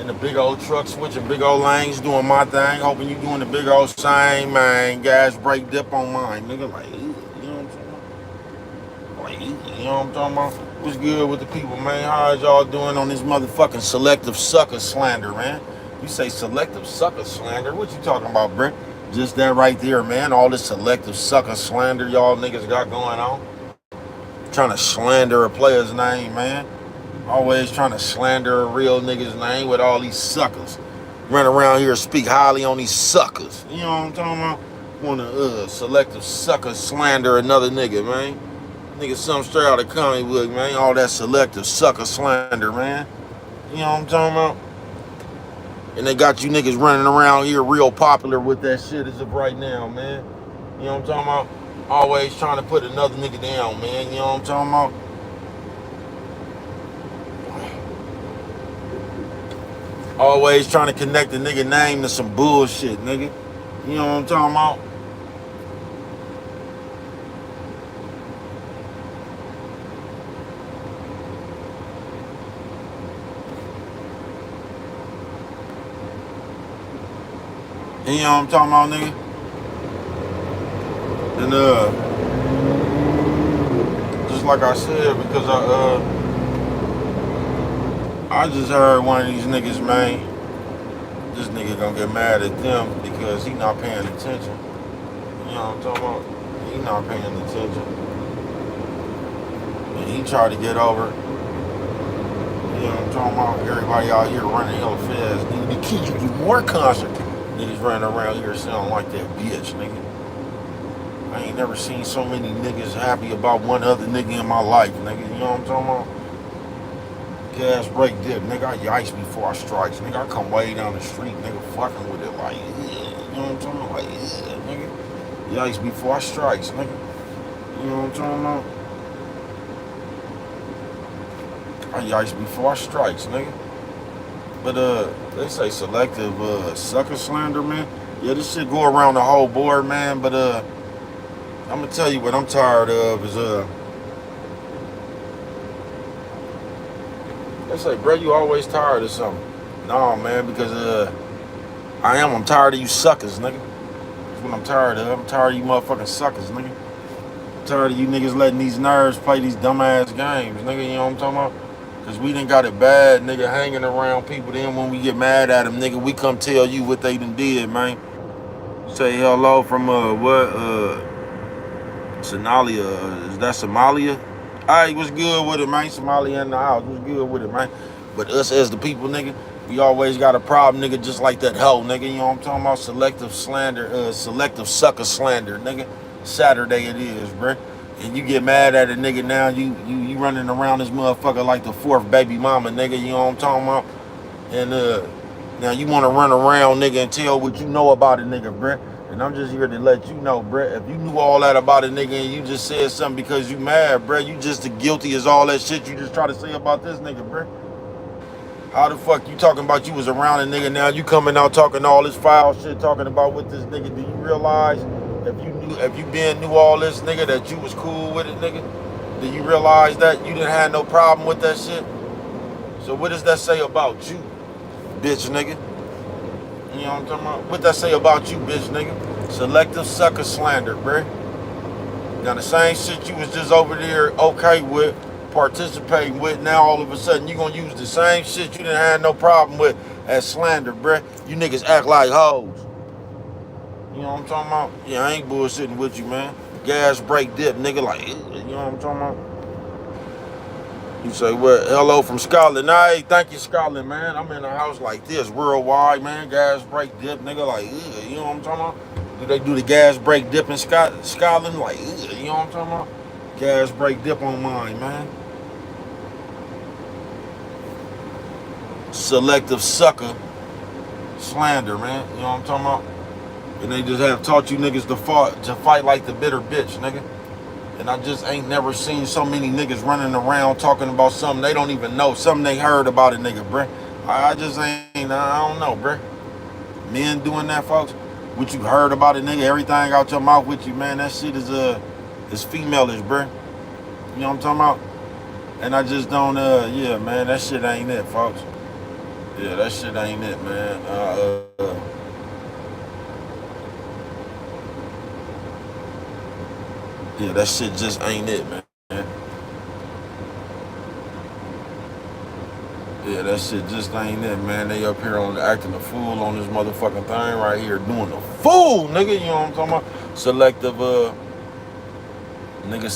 in the big old truck, switching big old lanes, doing my thing, hoping you doing the big old same, man. Gas, brake, dip on mine, nigga. Like, you know what I'm talking about? Like, you know what I'm talking about? What's good with the people, man? How's y'all doing on this motherfucking selective sucker slander, man? You say selective sucker slander? What you talking about, Brent? Just that right there, man. All this selective sucker slander y'all niggas got going on. Trying to slander a player's name, man. Always trying to slander a real nigga's name with all these suckers. Run around here and speak highly on these suckers. You know what I'm talking about? Wanna selective sucker slander another nigga, man. Nigga, some straight out of comic book, man. All that selective sucker slander, man. You know what I'm talking about? And they got you niggas running around here real popular with that shit as of right now, man. You know what I'm talking about? Always trying to put another nigga down, man. You know what I'm talking about? Always trying to connect the nigga name to some bullshit, nigga. You know what I'm talking about? You know what I'm talking about, nigga? And just like I said, because I just heard one of these niggas, man. This nigga gonna get mad at them because he not paying attention. You know what I'm talking about? He not paying attention. And he tried to get over. You know what I'm talking about? Everybody out here running hell fast. Nigga, the kid, you do more concert. Niggas running around here sounding like that bitch, nigga. I ain't never seen so many niggas happy about one other nigga in my life, nigga. You know what I'm talking about? Gas, brake, dip, nigga. I ice before I strikes, nigga. I come way down the street, nigga, fucking with it like, yeah. You know what I'm talking about? Like, yeah, nigga. Ice before I strikes, nigga. You know what I'm talking about? I ice before I strikes, nigga. But they say selective sucker slander, man. Yeah, this shit go around the whole board, man. But I'm gonna tell you what I'm tired of is they say, bro, you always tired of something. No, man, because I'm tired of you suckers, nigga. That's what I'm tired of. I'm tired of you motherfucking suckers, nigga. I'm tired of you niggas letting these nerds play these dumbass games, nigga. You know what I'm talking about? Cause we done got it bad, nigga, hanging around people. Then when we get mad at them, nigga, we come tell you what they done did, man. Say hello from Somalia. Is that Somalia? Alright, what's good with it, man? Somalia in the house. What's good with it, man? But us as the people, nigga, we always got a problem, nigga, just like that hoe, nigga. You know what I'm talking about? Selective slander, selective sucker slander, nigga. Saturday it is, bruh. And you get mad at a nigga now, you running around this motherfucker like the fourth baby mama, nigga. You know what I'm talking about? And now you want to run around, nigga, and tell what you know about a nigga, bruh. And I'm just here to let you know, bruh. If you knew all that about a nigga and you just said something because you mad, bruh, you just as guilty as all that shit you just try to say about this nigga, bruh. How the fuck you talking about you was around a nigga, now you coming out talking all this foul shit, talking about what this nigga? Do you realize if you knew all this, nigga, that you was cool with it, nigga? Do you realize that you didn't have no problem with that shit? So what does that say about you, bitch, nigga? You know what I'm talking about? What that say about you, bitch, nigga? Selective sucker slander, bruh. Now the same shit you was just over there okay with, participating with, now all of a sudden you gonna use the same shit you didn't have no problem with as slander, bruh. You niggas act like hoes. You know what I'm talking about? Yeah, I ain't bullshitting with you, man. Gas, brake, dip, nigga, like, you know what I'm talking about? You say, well, hello from Scotland. Hey, thank you, Scotland, man. I'm in a house like this, worldwide, man. Gas, brake, dip, nigga, like, you know what I'm talking about? Do they do the gas, brake, dip in Scotland? Like, you know what I'm talking about? Gas, brake, dip on mine, man. Selective sucker slander, man. You know what I'm talking about? And they just have taught you niggas to fight like the bitter bitch, nigga. And I just ain't never seen so many niggas running around talking about something they don't even know, something they heard about a nigga, bruh. I just ain't, I don't know, bruh. Men doing that, folks. What you heard about a nigga, everything out your mouth with you, man, that shit is female-ish, bruh. You know what I'm talking about? And I just don't, yeah, man, that shit ain't it, folks. Yeah, that shit ain't it, man. Yeah, that shit just ain't it, man. Yeah, that shit just ain't it, man. They up here on acting a fool on this motherfucking thing right here, doing the fool, nigga. You know what I'm talking about?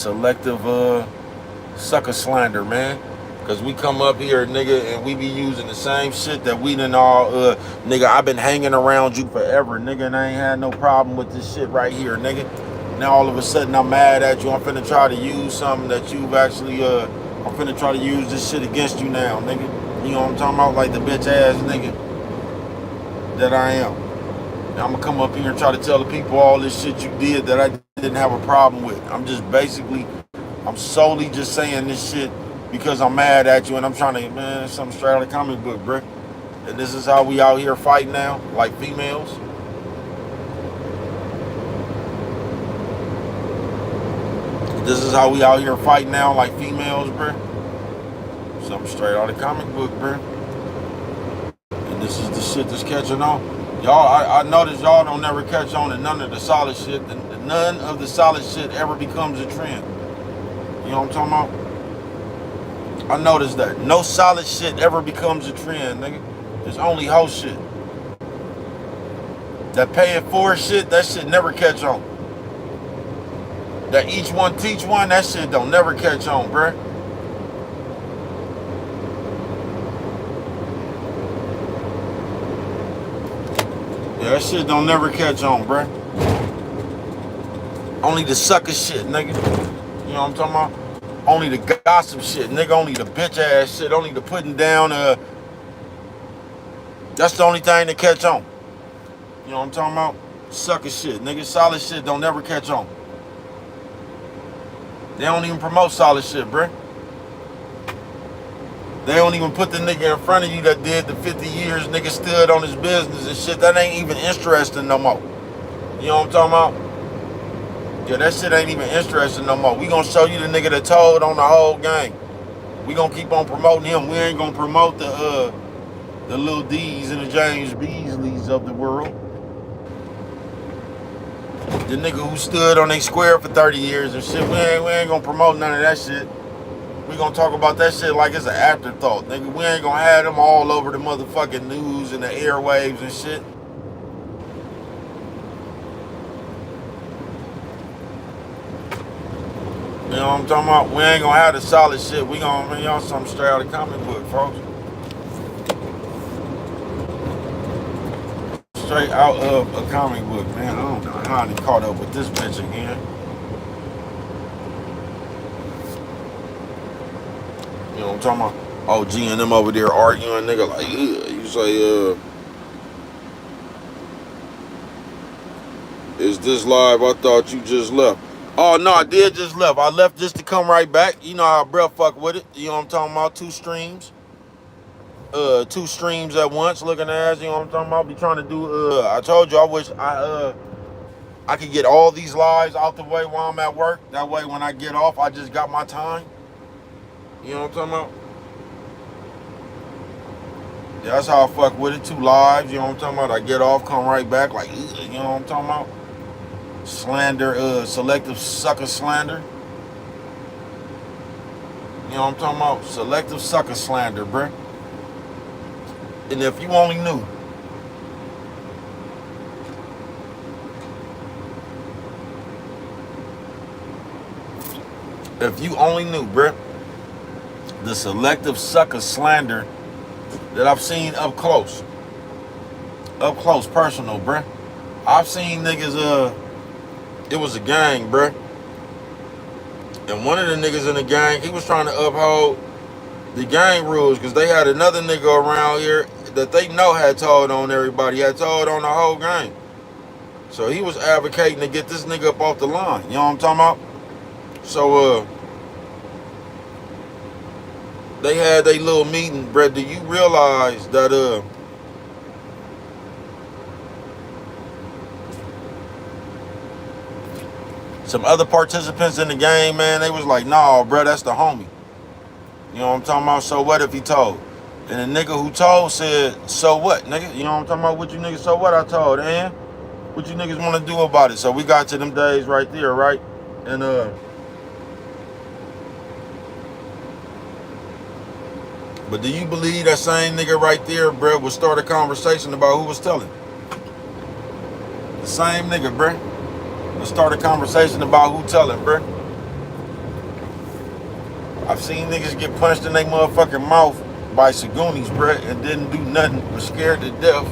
Selective sucker slander, man. Cause we come up here, nigga, and we be using the same shit that we done all, nigga, I've been hanging around you forever, nigga, and I ain't had no problem with this shit right here, nigga. Now all of a sudden I'm mad at you. I'm finna try to use something that you've actually, I'm finna try to use this shit against you now, nigga. You know what I'm talking about? Like the bitch ass nigga that I am. Now I'm gonna come up here and try to tell the people all this shit you did that I didn't have a problem with. I'm solely just saying this shit because I'm mad at you and I'm trying to, man, something straight out of the comic book, bro. And this is how we out here fighting now, like females. This is how we out here fighting now, like females, bro. Something straight out of the comic book, bro. And this is the shit that's catching on. Y'all, I noticed y'all don't never catch on to none of the solid shit. None of the solid shit ever becomes a trend. You know what I'm talking about? I noticed that. No solid shit ever becomes a trend, nigga. It's only hoe shit. That pay it forward shit, that shit never catch on. That each one teach one, that shit don't never catch on, bruh. Yeah, that shit don't never catch on, bruh. Only the sucker shit, nigga. You know what I'm talking about? Only the gossip shit, nigga. Only the bitch ass shit. Only the putting down, that's the only thing that catch on. You know what I'm talking about? Sucker shit, nigga. Solid shit don't never catch on. They don't even promote solid shit, bruh. They don't even put the nigga in front of you that did the 50 years, nigga stood on his business and shit. That ain't even interesting no more. You know what I'm talking about? Yeah, that shit ain't even interesting no more. We gonna show you the nigga that told on the whole gang. We gonna keep on promoting him. We ain't gonna promote the Lil D's and the James Beasleys of the world. The nigga who stood on a square for 30 years and shit. We ain't gonna promote none of that shit. We gonna talk about that shit like it's an afterthought, nigga. We ain't gonna have them all over the motherfucking news and the airwaves and shit. You know what I'm talking about? We ain't gonna have the solid shit. We gonna bring y'all something straight out of the comic book, folks. Straight out of a comic book, man. I don't know how I caught up with this bitch again. You know what I'm talking about? Oh, G and them over there arguing, nigga, like, yeah. You say, is this live? I thought you just left. Oh, no, I did just left. I left just to come right back. You know how bruh fuck with it. You know what I'm talking about? Two streams at once, looking ass. You know what I'm talking about? Be trying to do, I told you I wish I could get all these lives out the way while I'm at work. That way when I get off, I just got my time. You know what I'm talking about? Yeah, that's how I fuck with it. 2 lives, you know what I'm talking about? I get off, come right back, like, you know what I'm talking about? Slander, selective sucker slander. You know what I'm talking about? Selective sucker slander, bruh. And if you only knew. If you only knew, bruh. The selective sucker slander that I've seen up close. Up close, personal, bruh. I've seen niggas, it was a gang, bruh. And one of the niggas in the gang, he was trying to uphold the gang rules because they had another nigga around here that they know had told on everybody, had told on the whole gang. So he was advocating to get this nigga up off the line. You know what I'm talking about? So, they had their little meeting, bruh. Do you realize that, some other participants in the game, man, they was like, nah, bro, that's the homie. You know what I'm talking about? So what if he told? And the nigga who told said, so what, nigga? You know what I'm talking about? What you niggas, so what? I told, and what you niggas want to do about it? So we got to them days right there, right? And but do you believe that same nigga right there, bruh, would start a conversation about who was telling? The same nigga, bruh, would start a conversation about who telling, bruh. I've seen niggas get punched in their motherfucking mouth by Sagoonies, bruh, and didn't do nothing, was scared to death.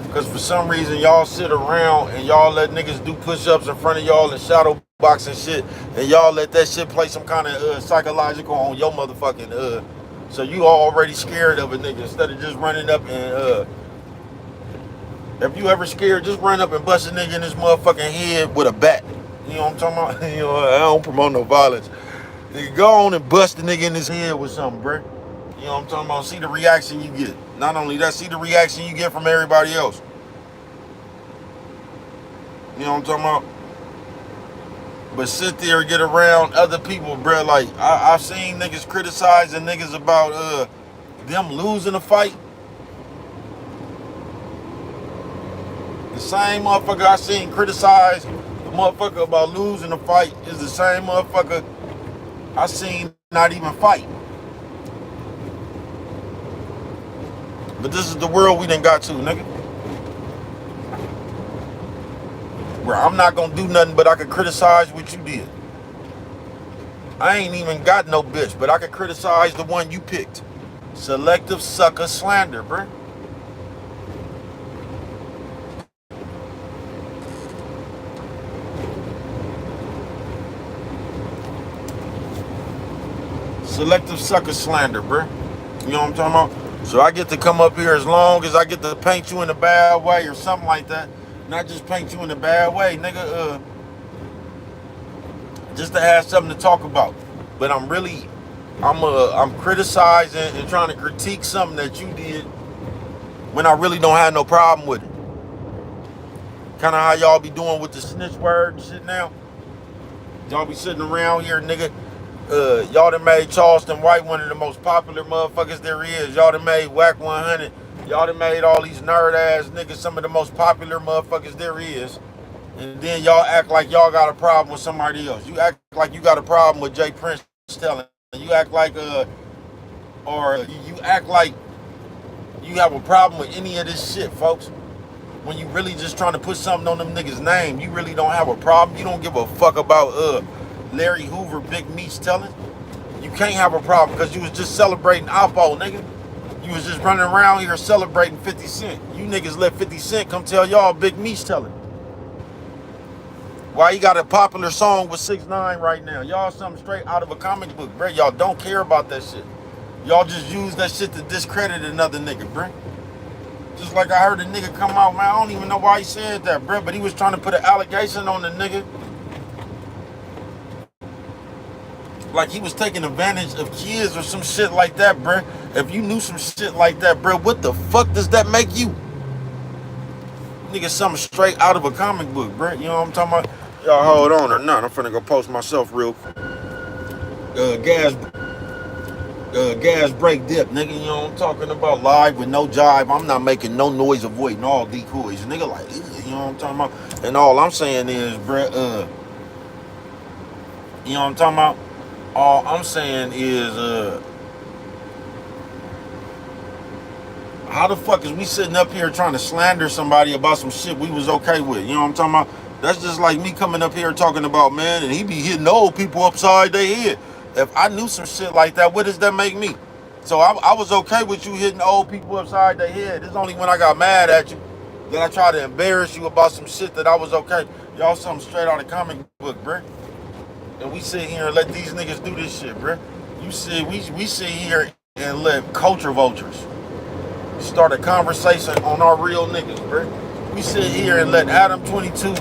Because for some reason, y'all sit around and y'all let niggas do push-ups in front of y'all and shadow box and shit, and y'all let that shit play some kind of psychological on your motherfucking, so you already scared of a nigga instead of just running up and, if you ever scared, just run up and bust a nigga in his motherfucking head with a bat. You know what I'm talking about? You know, I don't promote no violence. You go on and bust the nigga in his head with something, bruh. You know what I'm talking about? See the reaction you get. Not only that, see the reaction you get from everybody else. You know what I'm talking about? But sit there and get around other people, bruh. Like, I've seen niggas criticizing niggas about them losing a fight. The same motherfucker I seen criticize the motherfucker about losing a fight is the same motherfucker I seen not even fight. But this is the world we done got to, nigga. Where I'm not gonna do nothing but I can criticize what you did. I ain't even got no bitch, but I can criticize the one you picked. Selective sucker slander, bruh. Selective sucker slander, bruh. You know what I'm talking about? So I get to come up here as long as I get to paint you in a bad way or something like that. Not just paint you in a bad way, nigga, just to have something to talk about. But I'm criticizing and trying to critique something that you did when I really don't have no problem with it. Kind of how y'all be doing with the snitch word and shit now. Y'all be sitting around here, nigga. Y'all done made Charleston White one of the most popular motherfuckers there is. Y'all done made Whack 100. Y'all done made all these nerd ass niggas some of the most popular motherfuckers there is. And then y'all act like y'all got a problem with somebody else. You act like you got a problem with Jay Prince telling. You act like or you act like you have a problem with any of this shit, folks. When you really just trying to put something on them niggas' name, you really don't have a problem. You don't give a fuck about Larry Hoover, Big Meats telling. You can't have a problem because you was just celebrating Oppo, nigga. You was just running around here celebrating 50 Cent. You niggas let 50 Cent come tell y'all Big Meats telling. Why he got a popular song with 6ix9ine right now? Y'all something straight out of a comic book, bruh. Y'all don't care about that shit. Y'all just use that shit to discredit another nigga, bruh. Just like I heard a nigga come out, man, I don't even know why he said that, bruh, but he was trying to put an allegation on the nigga. Like he was taking advantage of kids or some shit like that, bruh. If you knew some shit like that, bruh, what the fuck does that make you? Nigga, something straight out of a comic book, bruh. You know what I'm talking about? Y'all hold on or not. I'm finna go post myself real quick. Gas brake dip, nigga. You know what I'm talking about? Live with no jive. I'm not making no noise avoiding all decoys. Nigga, like, you know what I'm talking about? And all I'm saying is, bruh, you know what I'm talking about? All I'm saying is, how the fuck is we sitting up here trying to slander somebody about some shit we was okay with? You know what I'm talking about? That's just like me coming up here talking about, man, and he be hitting old people upside their head. If I knew some shit like that, what does that make me? So I was okay with you hitting old people upside their head. It's only when I got mad at you that I tried to embarrass you about some shit that I was okay. Y'all something straight out of comic book, bruh. And we sit here and let these niggas do this shit, bruh. You see, we sit here and let culture vultures start a conversation on our real niggas, bro. We sit here and let Adam 22,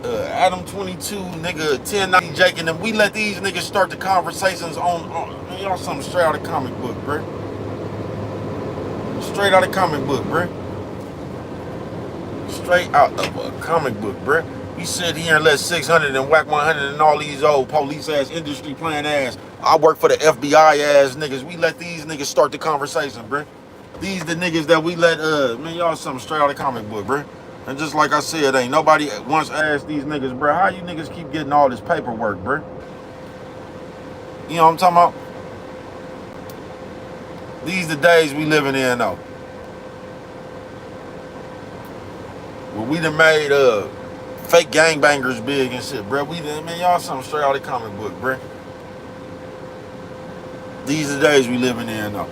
Adam 22, nigga, 1090 Jake, and then we let these niggas start the conversations on y'all something straight out of comic book, bro. Straight out of comic book, bro. Straight out of a comic book, bro. We sit here and let 600 and whack 100 and all these old police ass industry playing ass. I work for the FBI ass niggas. We let these niggas start the conversation, bruh. These the niggas that we let, man, y'all something straight out of the comic book, bruh. And just like I said, ain't nobody once asked these niggas, bruh, how you niggas keep getting all this paperwork, bruh? You know what I'm talking about? These the days we living in, though. Well, we done made, fake gangbangers big and shit, bruh. We done, man, y'all something straight out of the comic book, bruh. These are the days we living in, though.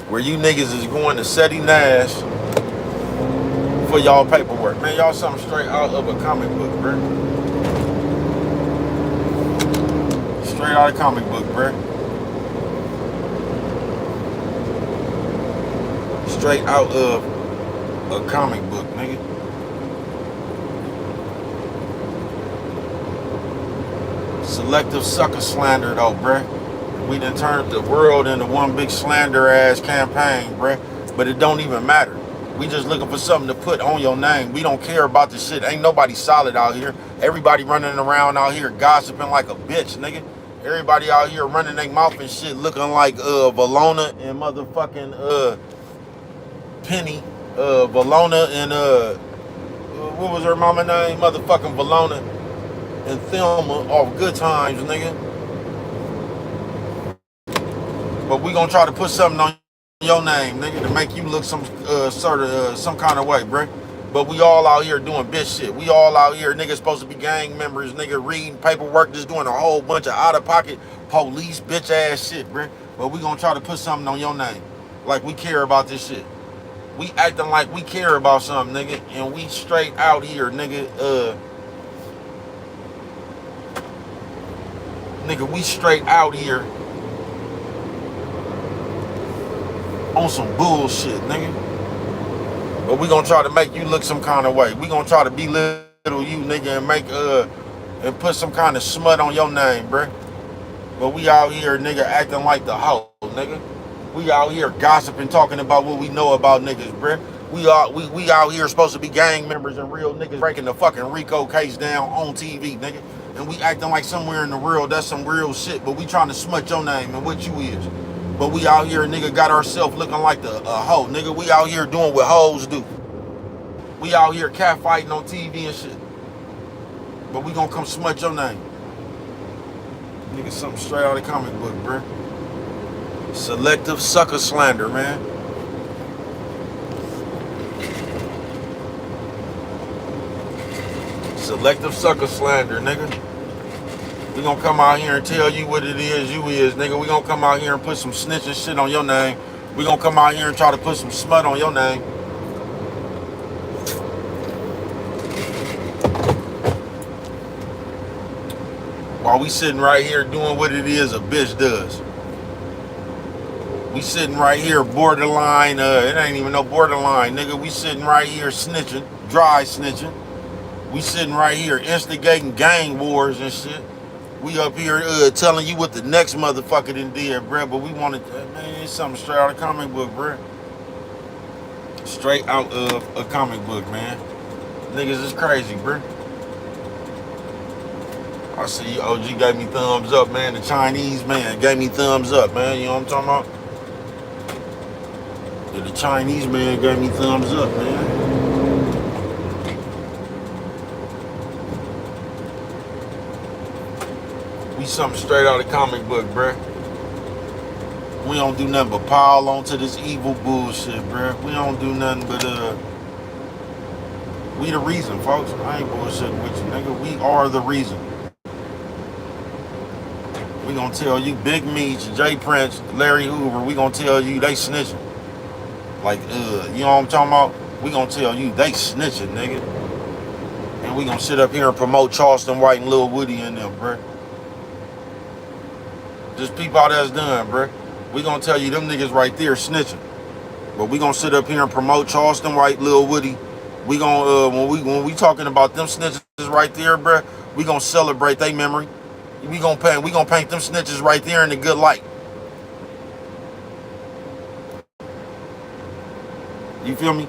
Where you niggas is going to Seti Nash for y'all paperwork. Man, y'all something straight out of a comic book, bruh. Straight out of comic book, bruh. Straight out of a comic book, nigga. Selective sucker slander, though, bruh. We done turned the world into one big slander ass campaign, bruh. But it don't even matter. We just looking for something to put on your name. We don't care about this shit. Ain't nobody solid out here. Everybody running around out here gossiping like a bitch, nigga. Everybody out here running their mouth and shit looking like Valona and motherfucking Penny. Valona and what was her mama name? Motherfucking Valona and Thelma off Good Times, nigga. But we gonna try to put something on your name, nigga, to make you look some some kind of way, bruh. But we all out here doing bitch shit. We all out here, niggas supposed to be gang members, nigga, reading paperwork, just doing a whole bunch of out-of-pocket police bitch ass shit, bruh. But we gonna try to put something on your name, like we care about this shit. We acting like we care about something, nigga, and we straight out here, nigga, we straight out here on some bullshit, nigga. But we gonna try to make you look some kind of way. We gonna try to belittle you, nigga, and make and put some kind of smut on your name, bruh. But we out here, nigga, acting like the hoe, nigga. We out here gossiping, talking about what we know about niggas, bruh. We out here supposed to be gang members and real niggas breaking the fucking Rico case down on TV, nigga. And we acting like somewhere in the world that's some real shit, but we trying to smut your name and what you is. But we out here, nigga, got ourselves looking like a hoe, nigga. We out here doing what hoes do. We out here catfighting on TV and shit. But we gonna come smut your name. Nigga, something straight out of the comic book, bruh. Selective sucker slander, man. Selective sucker slander, nigga. We gonna come out here and tell you what it is you is, nigga. We gonna come out here and put some snitching shit on your name. We gonna come out here and try to put some smut on your name. While we sitting right here doing what it is a bitch does. We sitting right here borderline, it ain't even no borderline, nigga. We sitting right here snitching, dry snitching. We sitting right here instigating gang wars and shit. We up here telling you what the next motherfucker done did, bruh. But we wanted, man, it's something straight out of a comic book, bruh. Straight out of a comic book, man. Niggas is crazy, bruh. I see you, OG gave me thumbs up, man. The Chinese man gave me thumbs up, man. You know what I'm talking about? Yeah, the Chinese man gave me thumbs up, man. We something straight out of the comic book, bruh. We don't do nothing but pile onto this evil bullshit, bruh. We don't do nothing but, we the reason, folks. I ain't bullshitting with you, nigga. We are the reason. We gonna tell you Big Meech, Jay Prince, Larry Hoover, we gonna tell you they snitching. Like, you know what I'm talking about? We gonna tell you they snitching, nigga. And we gonna sit up here and promote Charleston White and Lil Woody and them, bruh. Just peep how that's done, bruh. We gonna tell you them niggas right there snitching. But we gonna sit up here and promote Charleston White, Lil Woody. We gonna, when we talking about them snitches right there, bruh, we gonna celebrate their memory. We gonna paint them snitches right there in a good light. You feel me?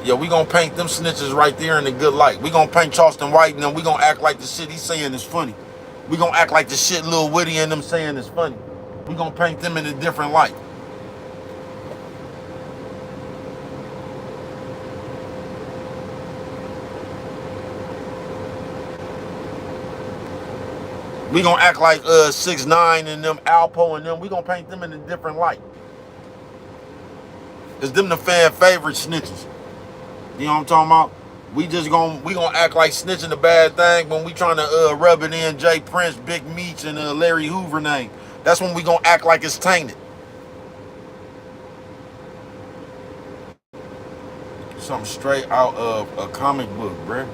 Yeah, we gonna paint them snitches right there in a good light. We gonna paint Charleston White and then we gonna act like the shit he's saying is funny. We gonna act like the shit Lil Whitty and them saying is funny. We gonna paint them in a different light. We gonna act like 6ix9ine and them Alpo and them. We gonna paint them in a different light. Cause them the fan favorite snitches. You know what I'm talking about? We gonna act like snitching a bad thing when we trying to rub it in Jay Prince, Big Meech, and Larry Hoover name. That's when we gonna act like it's tainted. Something straight out of a comic book, bruh.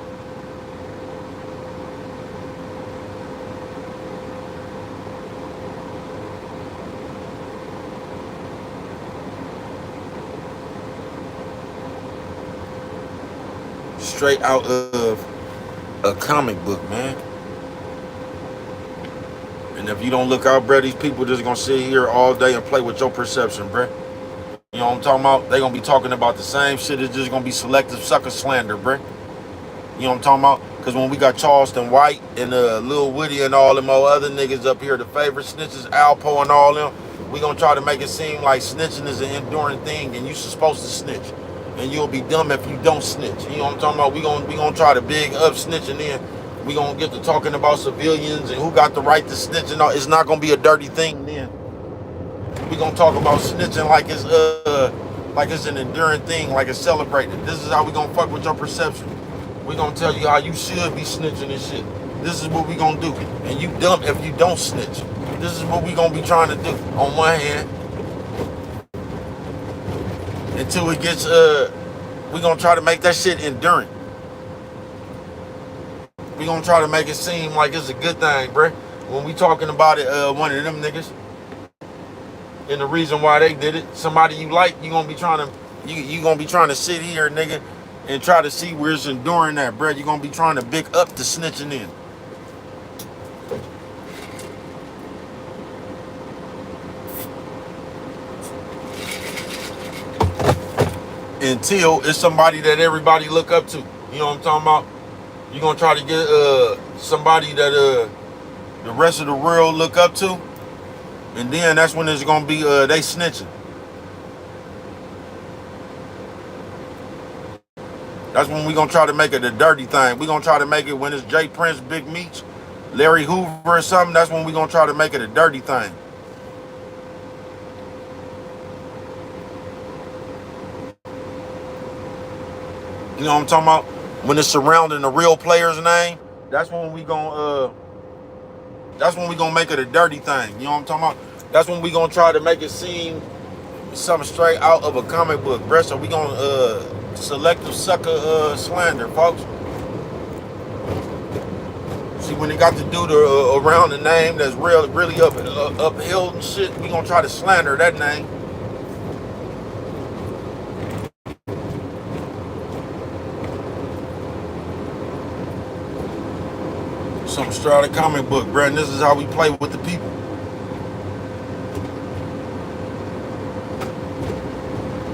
Straight out of a comic book, man. And if you don't look out, bruh, these people just gonna sit here all day and play with your perception, bruh. You know what I'm talking about? They gonna be talking about the same shit. It's just gonna be selective sucker slander, bruh. You know what I'm talking about? Because when we got Charleston White and Lil Whitty and all them other niggas up here, the favorite snitches, Alpo and all them, we gonna try to make it seem like snitching is an enduring thing and you supposed to snitch. And you'll be dumb if you don't snitch. You know what I'm talking about? We gonna try to big up snitching in. We gonna get to talking about civilians and who got the right to snitch and all. It's not gonna be a dirty thing then. We gonna talk about snitching like it's an enduring thing, like it's celebrated. This is how we gonna fuck with your perception. We gonna tell you how you should be snitching and shit. This is what we gonna do. And you dumb if you don't snitch. This is what we gonna be trying to do. On one hand, until it gets we gonna try to make that shit enduring. We gonna try to make it seem like it's a good thing, bruh. When we talking about it, one of them niggas, and the reason why they did it, somebody you like, you gonna be trying to sit here, nigga, and try to see where it's enduring that, bruh. You gonna be trying to big up the snitching in. Until it's somebody that everybody look up to. You know what I'm talking about? You gonna try to get somebody that the rest of the world look up to, and then that's when it's gonna be they snitching. That's when we gonna try to make it a dirty thing. We gonna try to make it when it's Jay Prince, Big Meech, Larry Hoover or something. That's when we gonna try to make it a dirty thing. You know what I'm talking about? When it's surrounding the real player's name, that's when we gonna make it a dirty thing. You know what I'm talking about? That's when we gonna try to make it seem something straight out of a comic book, bruh. So we gonna selective sucker slander, folks. See, when it got to do the around the name that's really upheld and shit, we gonna try to slander that name. Some straight out of comic book, bruh. And this is how we play with the people.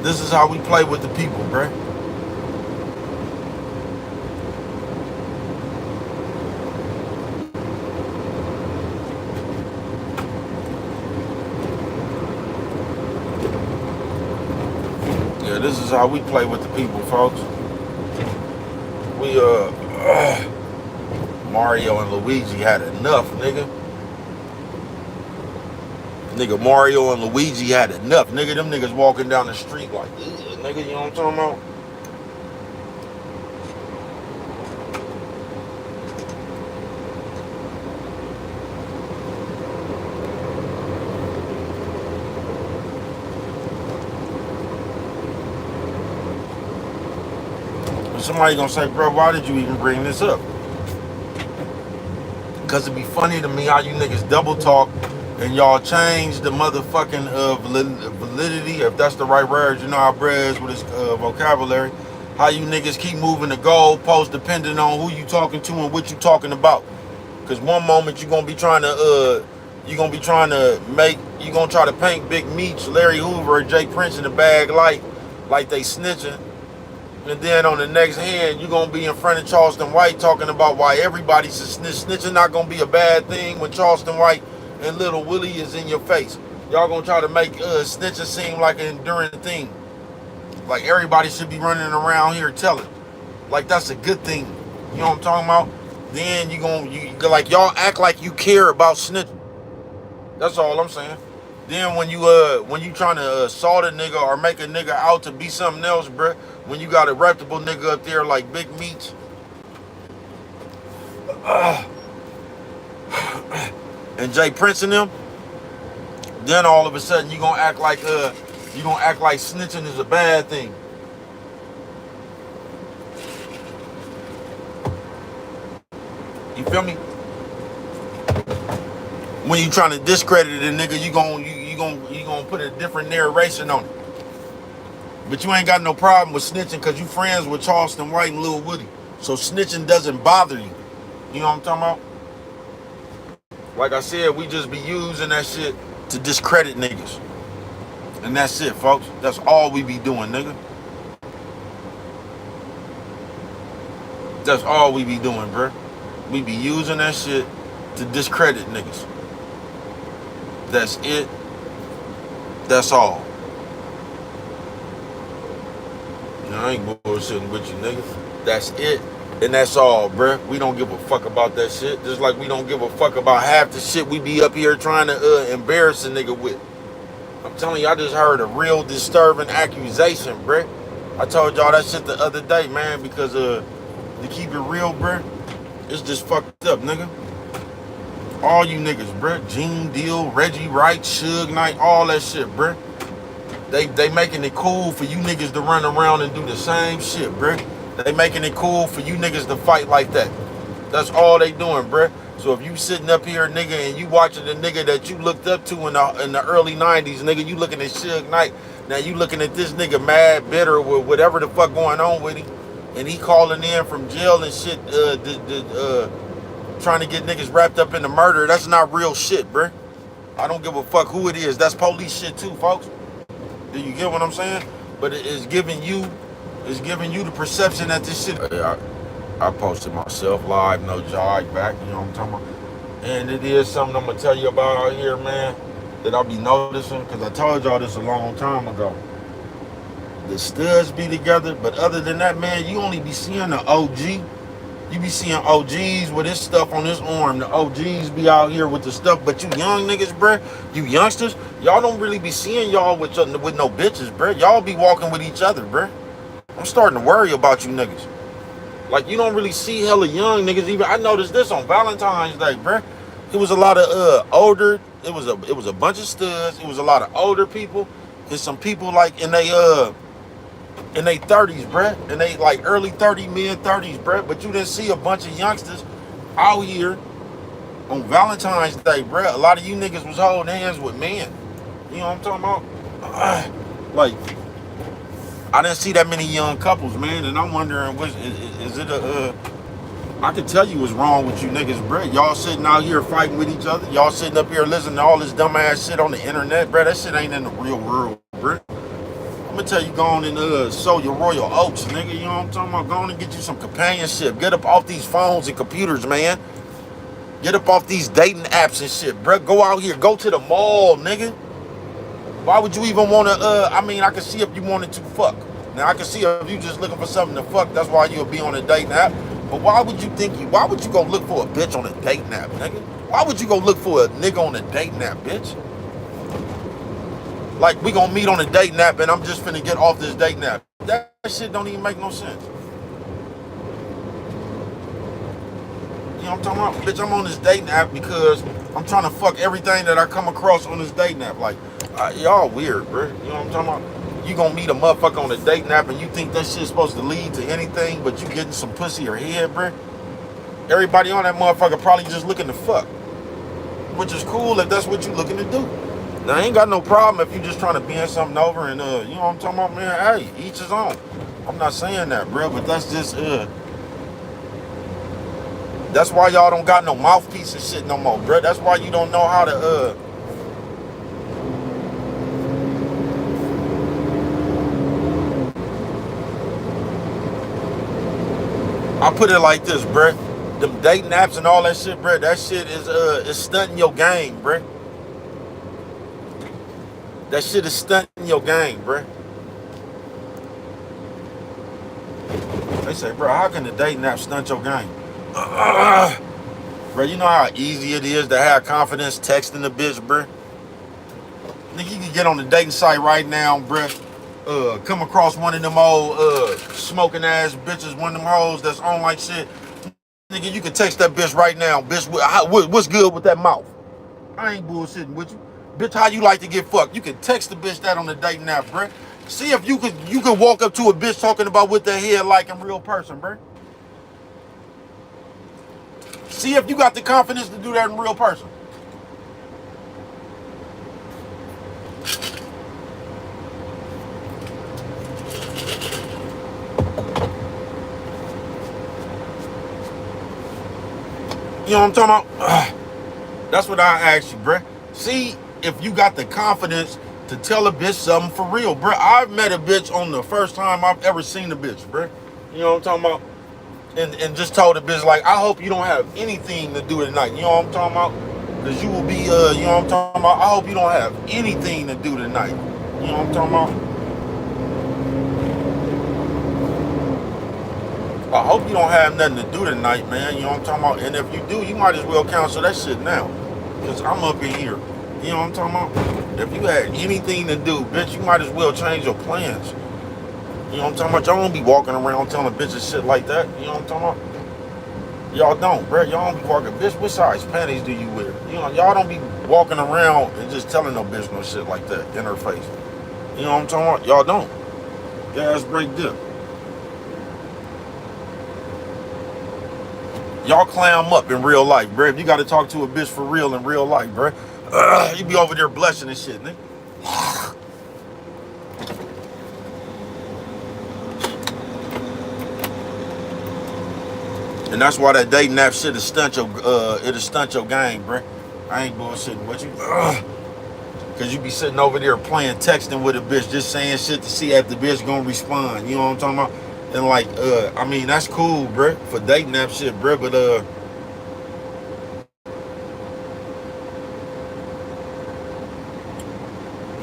This is how we play with the people, bruh. Yeah, this is how we play with the people, folks. We Mario and Luigi had enough, nigga. Nigga, Mario and Luigi had enough. Nigga, them niggas walking down the street like, nigga, you know what I'm talking about? And somebody gonna say, bro, why did you even bring this up? Because it'd be funny to me how you niggas double talk and y'all change the motherfucking validity, if that's the right word. You know how Brad is with his vocabulary. How you niggas keep moving the goalpost depending on who you talking to and what you talking about. Because one moment you're gonna be trying to you gonna try to paint Big Meech, Larry Hoover, or Jay Prince in a bad light, like they snitching. And then on the next hand, you're gonna be in front of Charleston White talking about why everybody's a snitch. Snitching not gonna be a bad thing when Charleston White and Little Willie is in your face. Y'all gonna try to make snitching seem like an enduring thing. Like everybody should be running around here telling. Like that's a good thing. You know what I'm talking about? Then you like y'all act like you care about snitching. That's all I'm saying. Then when you trying to assault a nigga or make a nigga out to be something else, bruh, when you got a reputable nigga up there like Big Meats, and Jay Prince and them, then all of a sudden you gonna act like snitching is a bad thing. You feel me? When you trying to discredit a nigga, you gonna put a different narration on it. But you ain't got no problem with snitching because you friends with Charleston White and Lil Woody. So snitching doesn't bother you. You know what I'm talking about? Like I said, we just be using that shit to discredit niggas. And that's it, folks. That's all we be doing, nigga. That's all we be doing, bruh. We be using that shit to discredit niggas. That's it. That's all. You know, I ain't bullshitting with you, nigga. That's it. And that's all, bruh. We don't give a fuck about that shit. Just like we don't give a fuck about half the shit we be up here trying to embarrass a nigga with. I'm telling you, I just heard a real disturbing accusation, bruh. I told y'all that shit the other day, man, because to keep it real, bruh, it's just fucked up, nigga. All you niggas, bruh. Gene Deal, Reggie Wright, Suge Knight, all that shit, bruh. They making it cool for you niggas to run around and do the same shit, bruh. They making it cool for you niggas to fight like that. That's all they doing, bruh. So if you sitting up here, nigga, and you watching the nigga that you looked up to in the early 90s, nigga, you looking at Suge Knight. Now you looking at this nigga mad, bitter, with whatever the fuck going on with him. And he calling in from jail and shit, trying to get niggas wrapped up in the murder. That's not real shit, bruh. I don't give a fuck who it is. That's police shit too, folks. Do you get what I'm saying? But it's giving you the perception that this shit. I posted myself live, no jog back, you know what I'm talking about? And it is something I'm gonna tell you about out here, man, that I'll be noticing, because I told y'all this a long time ago. The studs be together, but other than that, man, you only be seeing the OG. You be seeing OGs with this stuff on this arm. The OGs be out here with the stuff, but you young niggas, bruh, you youngsters, y'all don't really be seeing y'all with no bitches, bruh. Y'all be walking with each other, bruh. I'm starting to worry about you niggas. Like, you don't really see hella young niggas. Even I noticed this on Valentine's Day, bruh. It was a lot of older. It was a bunch of studs. It was a lot of older people. There's some people like in they 30s, bruh. And they like early 30s, mid 30s, bruh. But you didn't see a bunch of youngsters out here on Valentine's Day, bruh. A lot of you niggas was holding hands with men. You know what I'm talking about? Like, I didn't see that many young couples, man. And I'm wondering, is it I can tell you what's wrong with you niggas, bruh. Y'all sitting out here fighting with each other. Y'all sitting up here listening to all this dumbass shit on the internet, bruh. That shit ain't in the real world, bruh. I'm gonna tell you, go on and sow your royal oats, nigga. You know what I'm talking about? Go on and get you some companionship. Get up off these phones and computers, man. Get up off these dating apps and shit, bruh. Go out here. Go to the mall, nigga. Why would you even want to, I mean, I can see if you wanted to fuck. Now, I can see if you just looking for something to fuck, that's why you'll be on a dating app. But why would you go look for a bitch on a dating app, nigga? Why would you go look for a nigga on a dating app, bitch? Like, we gonna meet on a dating app and I'm just finna get off this dating app. That shit don't even make no sense. You know what I'm talking about? Bitch, I'm on this dating app because I'm trying to fuck everything that I come across on this dating app. Like, y'all weird, bro. You know what I'm talking about? You gonna meet a motherfucker on a dating app and you think that shit's supposed to lead to anything but you getting some pussy or head, bro? Everybody on that motherfucker probably just looking to fuck. Which is cool if that's what you looking to do. Now, I ain't got no problem if you just trying to bend something over and, you know what I'm talking about, man? Hey, each his own. I'm not saying that, bro, but that's just, that's why y'all don't got no mouthpiece and shit no more, bro. That's why you don't know how to, I put it like this, bruh. Them dating apps and all that shit, bruh. That shit is stunting your game, bruh. That shit is stunting your game, bruh. They say, bro, how can the dating app stunt your game? Bro, you know how easy it is to have confidence texting a bitch, bro? Nigga, you can get on the dating site right now, bro. Come across one of them old smoking ass bitches, one of them hoes that's on like shit. Nigga, you can text that bitch right now. Bitch, what's good with that mouth? I ain't bullshitting with you. Bitch, how you like to get fucked? You can text the bitch that on the dating app, bro. See if you can walk up to a bitch talking about what the hell like in real person, bro. See if you got the confidence to do that in real person. You know what I'm talking about? That's what I asked you, bruh. See if you got the confidence to tell a bitch something for real, bruh. I've met a bitch on the first time I've ever seen a bitch, bruh. You know what I'm talking about? And just told the bitch, like, I hope you don't have anything to do tonight. You know what I'm talking about? Because you will be, you know what I'm talking about? I hope you don't have anything to do tonight. You know what I'm talking about? I hope you don't have nothing to do tonight, man. You know what I'm talking about? And if you do, you might as well cancel that shit now. Because I'm up in here. You know what I'm talking about? If you had anything to do, bitch, you might as well change your plans. You know what I'm talking about? Y'all don't be walking around telling bitches shit like that. You know what I'm talking about? Y'all don't, bro. Y'all don't be walking. Bitch, what size panties do you wear? You know, y'all don't be walking around and just telling no bitch no shit like that in her face. You know what I'm talking about? Y'all don't. Gas break dip. Y'all clam up in real life, bro. If you got to talk to a bitch for real in real life, bro, you be over there blushing and shit, nigga. And that's why that dating app shit it'll stunt your game, bro. I ain't bullshitting with you. Cause you be sitting over there playing texting with a bitch, just saying shit to see if the bitch gonna respond. You know what I'm talking about? And like, I mean, that's cool, bro, for dating app shit, bro. But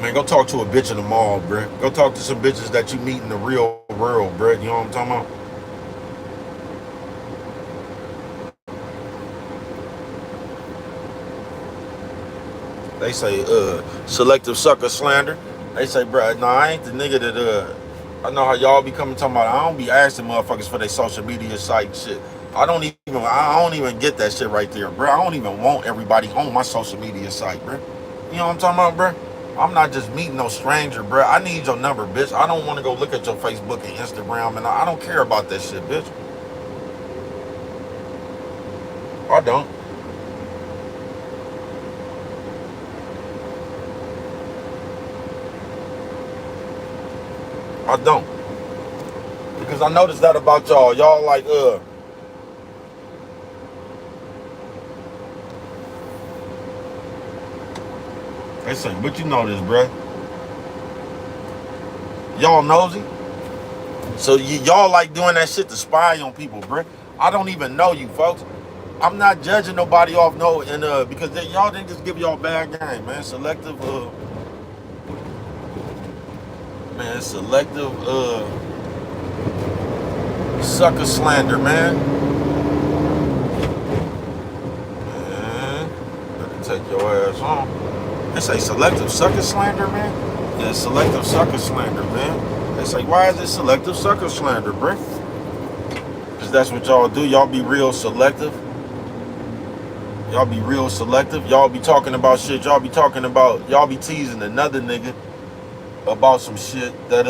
man, go talk to a bitch in the mall, bro. Go talk to some bitches that you meet in the real world, bro. You know what I'm talking about? They say, selective sucker slander. They say, bro, no, I ain't the nigga that, I know how y'all be coming talking about. I don't be asking motherfuckers for their social media site and shit. I don't even get that shit right there, bro. I don't even want everybody on my social media site, bro. You know what I'm talking about, bro? I'm not just meeting no stranger, bro. I need your number, bitch. I don't want to go look at your Facebook and Instagram, and I don't care about that shit, bitch. I don't. I don't. Because I noticed that about y'all. Y'all like, they say, but you know this, bro. Y'all nosy. So y'all like doing that shit to spy on people, bro. I don't even know you, folks. I'm not judging nobody off because y'all didn't just give y'all bad game, man. Selective, sucker slander, man. Man, better take your ass home. They say selective sucker slander, man. Yeah, selective sucker slander, man. They say, why is it selective sucker slander, bro? Because that's what y'all do. Y'all be real selective. Y'all be real selective. Y'all be talking about shit. Y'all be teasing another nigga about some shit that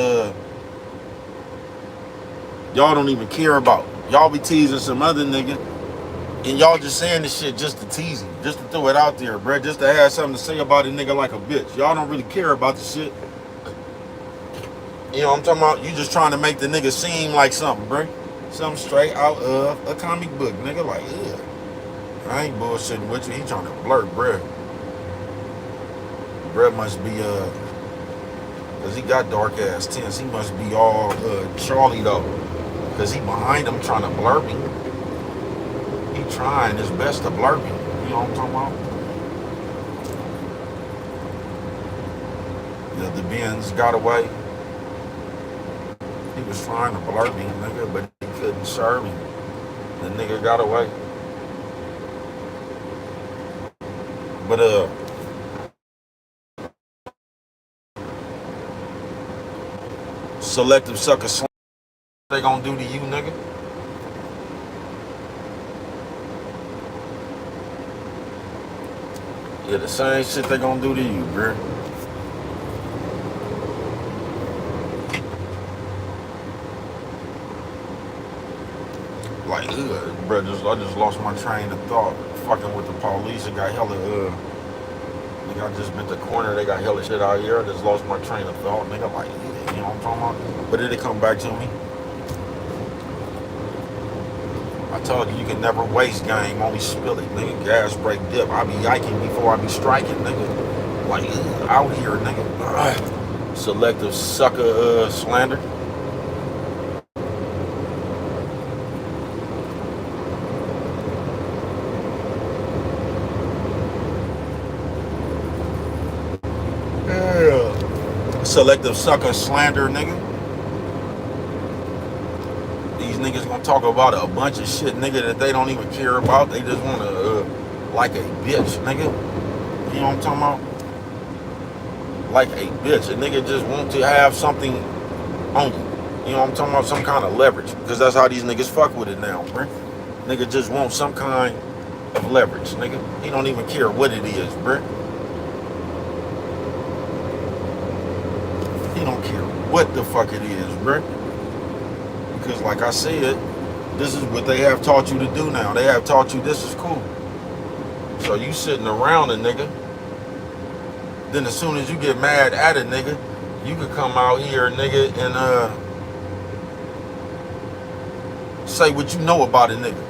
y'all don't even care about. Y'all be teasing some other nigga, and y'all just saying this shit just to tease him, just to throw it out there, bruh, just to have something to say about a nigga like a bitch. Y'all don't really care about the shit. You know what I'm talking about? You just trying to make the nigga seem like something, bruh. Something straight out of a comic book, nigga. Like, yeah. I ain't bullshitting with you. He trying to blur, bruh. Bruh must be, cause he got dark ass tints. He must be all Charlie though. Cause he behind him trying to blur me. He trying his best to blur me. You know what I'm talking about? Yeah, the Benz got away. He was trying to blur me, nigga, but he couldn't serve me. The nigga got away. But selective sucker slam, they gonna do to you, nigga? Yeah, the same shit they gonna do to you, bruh. Like, bruh, I just lost my train of thought. Fucking with the police, it got hella, nigga, I just been to the corner, they got hella shit out here. I just lost my train of thought, nigga. Like, you know what I'm talking about? But it'll come back to me. I told you can never waste game, only spill it, nigga. Gas, brake, dip. I be yiking before I be striking, nigga. Like, out here, nigga. Selective sucker slander. Yeah. Selective sucker slander, nigga. These niggas gonna talk about a bunch of shit, nigga, that they don't even care about. They just wanna, like a bitch, nigga. You know what I'm talking about? Like a bitch. A nigga just want to have something on you. You know what I'm talking about? Some kind of leverage. Because that's how these niggas fuck with it now, bruh. Nigga just want some kind of leverage, nigga. He don't even care what it is, bruh. He don't care what the fuck it is, bruh. Because like I said, this is what they have taught you to do now. They have taught you this is cool. So you sitting around a nigga, then as soon as you get mad at a nigga, you could come out here, nigga, and say what you know about a nigga.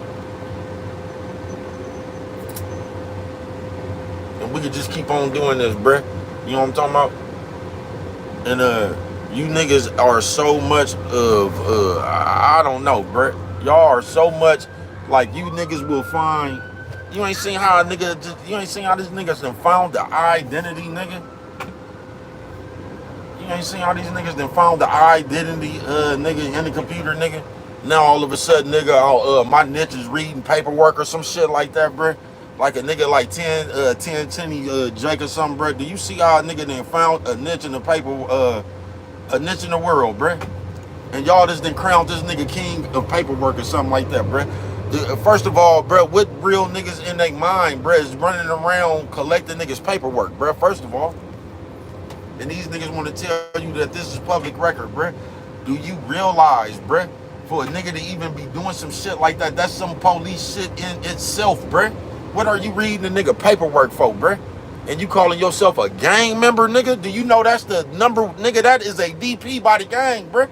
And we could just keep on doing this, bruh. You know what I'm talking about? And you niggas are so much of I don't know, bruh. Y'all are so much like you niggas will find. You ain't seen how a nigga you ain't seen how this niggas done found the identity, nigga. You ain't seen how these niggas done found the identity, nigga, in the computer, nigga. Now all of a sudden, nigga, my niche is reading paperwork or some shit like that, bruh. Like a nigga like 10 Jake or something, bruh. Do you see how a nigga done found a niche in the paper, a niche in the world, bruh? And y'all just done crowned this nigga king of paperwork or something like that, bruh. First of all, bruh, what real niggas in their mind, bruh, is running around collecting niggas paperwork, bruh, first of all. And these niggas want to tell you that this is public record, bruh. Do you realize, bruh, for a nigga to even be doing some shit like that, that's some police shit in itself, bruh. What are you reading the nigga paperwork for, bruh? And you calling yourself a gang member, nigga? Do you know that's the number, nigga? That is a DP by the gang, bruh.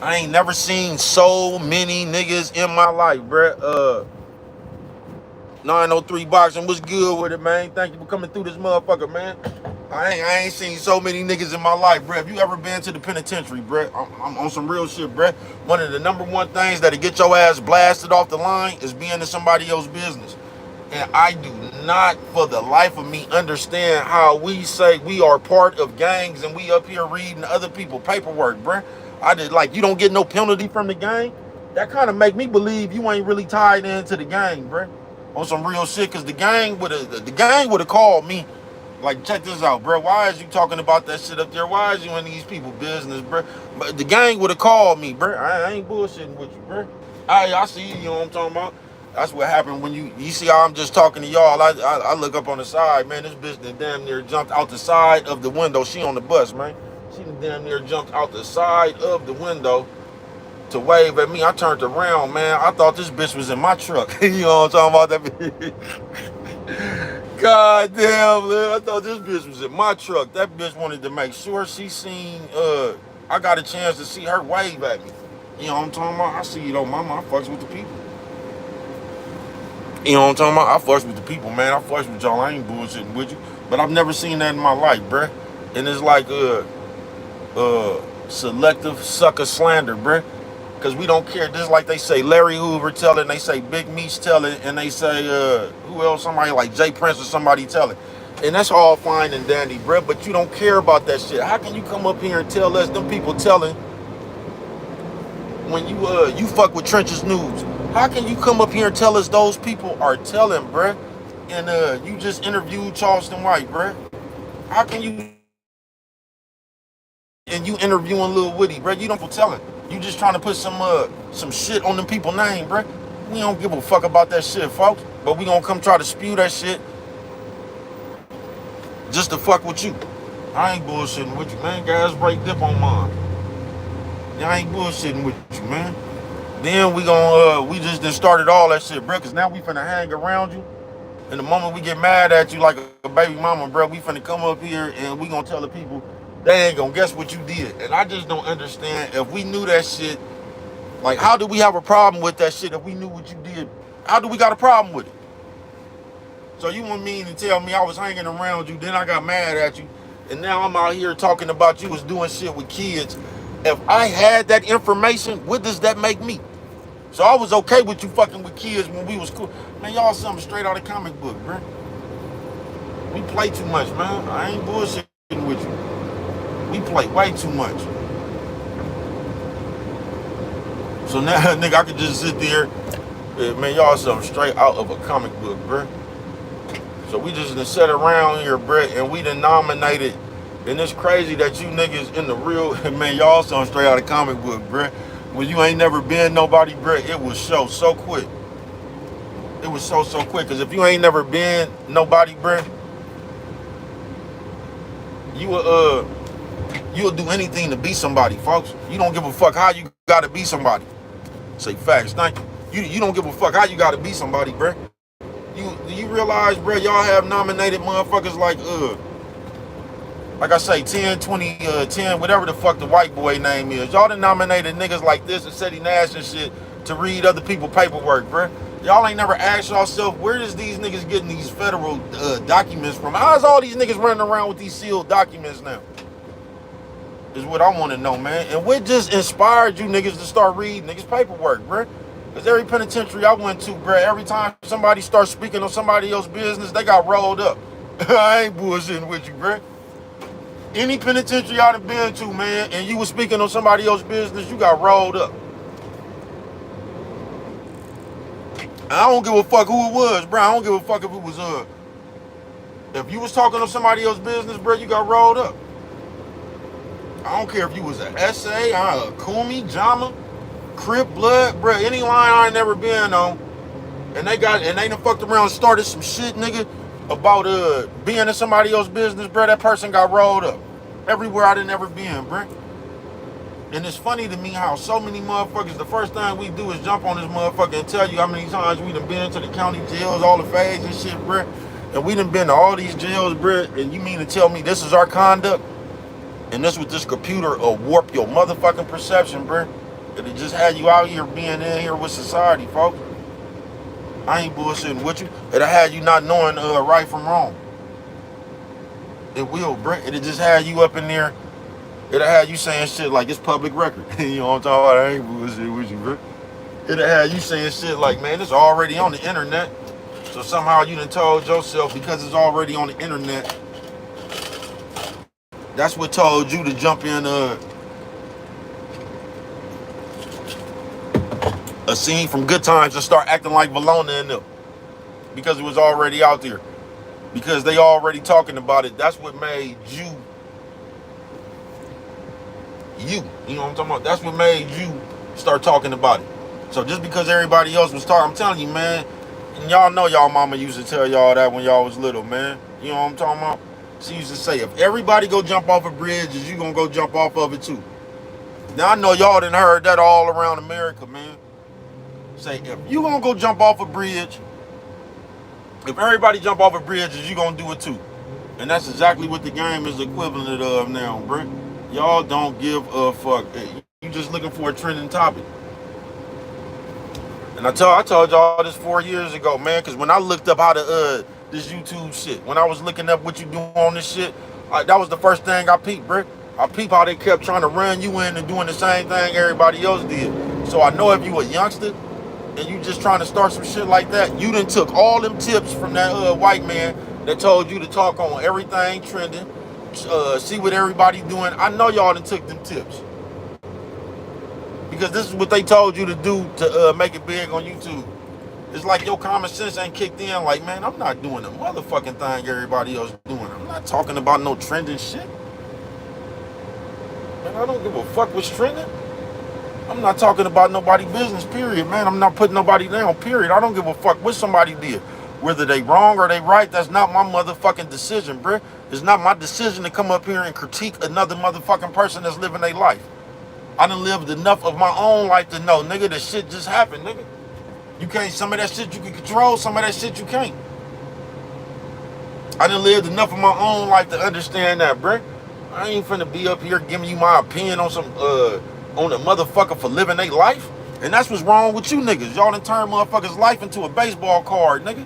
I ain't never seen so many niggas in my life, bruh. 903 Boxing, what's good with it, man? Thank you for coming through this motherfucker, man. I ain't seen so many niggas in my life, bruh. If you ever been to the penitentiary, bruh, I'm on some real shit, bruh. One of the number one things that'll get your ass blasted off the line is being in somebody else's business. And I do not, for the life of me, understand how we say we are part of gangs and we up here reading other people's paperwork, bruh. I did, like, you don't get no penalty from the gang? That kind of make me believe you ain't really tied into the gang, bruh. On some real shit, because the gang would have called me. Like, check this out, bro. Why is you talking about that shit up there? Why is you in these people's business, bro? But the gang would have called me, bro. I ain't bullshitting with you, bro. I see you, you know what I'm talking about? That's what happened when you see how I'm just talking to y'all. I look up on the side, man. This bitch done damn near jumped out the side of the window. She on the bus, man. She done damn near jumped out the side of the window to wave at me. I turned around, man. I thought this bitch was in my truck. You know what I'm talking about? That God damn, man. I thought this bitch was in my truck. That bitch wanted to make sure she seen, I got a chance to see her wave at me. You know what I'm talking about? I see you though, mama. I fucks with the people. You know what I'm talking about? I fucks with the people, man. I fucks with y'all. I ain't bullshitting with you. But I've never seen that in my life, bruh. And it's like, selective sucker slander, bruh. Because we don't care. Just like they say, Larry Hoover tell it, and they say Big Meech tell it, and they say, who else? Somebody like Jay Prince or somebody tell it. And that's all fine and dandy, bruh, but you don't care about that shit. How can you come up here and tell us, them people telling, when you fuck with Trenches News? How can you come up here and tell us those people are telling, bruh? And you just interviewed Charleston White, bruh. How can you, and you interviewing Lil Woody, bruh? You don't tell it. You just trying to put some shit on them people name, bruh. We don't give a fuck about that shit, folks. But we gonna come try to spew that shit just to fuck with you. I ain't bullshitting with you, man. Guys, break dip on mine. I ain't bullshitting with you, man. Then we just done started all that shit, bruh. Cause now we finna hang around you. And the moment we get mad at you like a baby mama, bruh, we finna come up here and we gonna tell the people, they ain't gonna guess what you did. And I just don't understand, if we knew that shit, like, how do we have a problem with that shit if we knew what you did? How do we got a problem with it? So you want me to tell me I was hanging around you, then I got mad at you, and now I'm out here talking about you was doing shit with kids. If I had that information, what does that make me? So I was okay with you fucking with kids when we was cool. Man, y'all something straight out of comic book, bruh. We play too much, man. I ain't bullshitting with you. We play way too much. So now, nigga, I could just sit there, man, y'all something straight out of a comic book, bruh. So we just done sat around here, bruh, and we done nominated. And it's crazy that you niggas in the real, man, y'all something straight out of comic book, bruh. When you ain't never been nobody, bruh, it was so quick. It was so quick. Because if you ain't never been nobody, bruh, you'll do anything to be somebody, folks. You don't give a fuck how you gotta be somebody. Say facts, thank you. You don't give a fuck how you gotta be somebody, bruh. You realize, bruh, y'all have nominated motherfuckers like I say, 10, 20, 10, whatever the fuck the white boy name is. Y'all done nominated niggas like this and City Nash and shit to read other people's paperwork, bruh. Y'all ain't never asked yourself, where does these niggas getting these federal documents from? How's all these niggas running around with these sealed documents now? Is what I want to know, man. And what just inspired you niggas to start reading niggas' paperwork, bruh? Because every penitentiary I went to, bruh, every time somebody starts speaking on somebody else's business, they got rolled up. I ain't bullshitting with you, bruh. Any penitentiary I done been to, man, and you was speaking on somebody else's business, you got rolled up. I don't give a fuck who it was, bruh. I don't give a fuck if it was, if you was talking on somebody else's business, bruh, you got rolled up. I don't care if you was an SA, a Kumi, Jama, Crip, Blood, bruh, any line I ain't never been on, and they done fucked around and started some shit, nigga, about being in somebody else's business, bruh, that person got rolled up. Everywhere I done ever been, bruh. And it's funny to me how so many motherfuckers, the first thing we do is jump on this motherfucker and tell you how many times we done been to the county jails, all the feds and shit, bruh. And we done been to all these jails, bruh, and you mean to tell me this is our conduct? And this with this computer will warp your motherfucking perception, bruh. It'll just have you out here being in here with society, folks. I ain't bullshitting with you. It'll have you not knowing right from wrong. It will, bruh. It'll just have you up in there. It'll have you saying shit like it's public record. You know what I'm talking about? I ain't bullshitting with you, bruh. It'll have you saying shit like, man, it's already on the internet. So somehow you done told yourself because it's already on the internet, that's what told you to jump in a scene from Good Times and start acting like Valona and them. Because it was already out there. Because they already talking about it. That's what made you. You know what I'm talking about? That's what made you start talking about it. So just because everybody else was talking, I'm telling you, man, and y'all know y'all mama used to tell y'all that when y'all was little, man. You know what I'm talking about? She used to say, if everybody go jump off a bridge, is you gonna go jump off of it too? Now I know y'all done heard that all around America, man. Say, if you gonna go jump off a bridge, if everybody jump off a bridge, is you gonna do it too? And that's exactly what the game is equivalent of now, bro. Y'all don't give a fuck. You just looking for a trending topic. And I told y'all this 4 years ago, man, because when I looked up how to this YouTube shit, when I was looking up what you do on this shit, that was the first thing I peeped, bro. I peep how they kept trying to run you in and doing the same thing everybody else did. So I know if you a youngster and you just trying to start some shit like that, you done took all them tips from that white man that told you to talk on everything trending, see what everybody doing. I know y'all done took them tips. Because this is what they told you to do to make it big on YouTube. It's like your common sense ain't kicked in. Like, man, I'm not doing the motherfucking thing everybody else doing. I'm not talking about no trending shit. Man, I don't give a fuck what's trending. I'm not talking about nobody's business, period, man. I'm not putting nobody down, period. I don't give a fuck what somebody did. Whether they wrong or they right, that's not my motherfucking decision, bruh. It's not my decision to come up here and critique another motherfucking person that's living their life. I done lived enough of my own life to know, nigga, this shit just happened, nigga. You can't, some of that shit you can control, some of that shit you can't. I done lived enough of my own life to understand that, bruh. I ain't finna be up here giving you my opinion on some, on a motherfucker for living their life. And that's what's wrong with you niggas. Y'all done turned motherfuckers' life into a baseball card, nigga.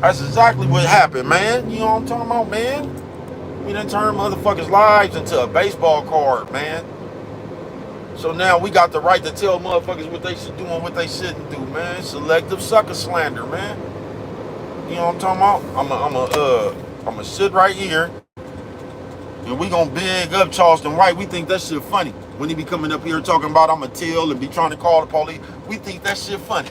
That's exactly what happened, man. You know what I'm talking about, man? We done turned motherfuckers' lives into a baseball card, man. So now we got the right to tell motherfuckers what they should do and what they shouldn't do, man. Selective sucker slander, man. You know what I'm talking about? I'ma sit right here and we gonna big up Charleston White. We think that shit funny. When he be coming up here talking about I'ma tell and be trying to call the police, we think that shit funny.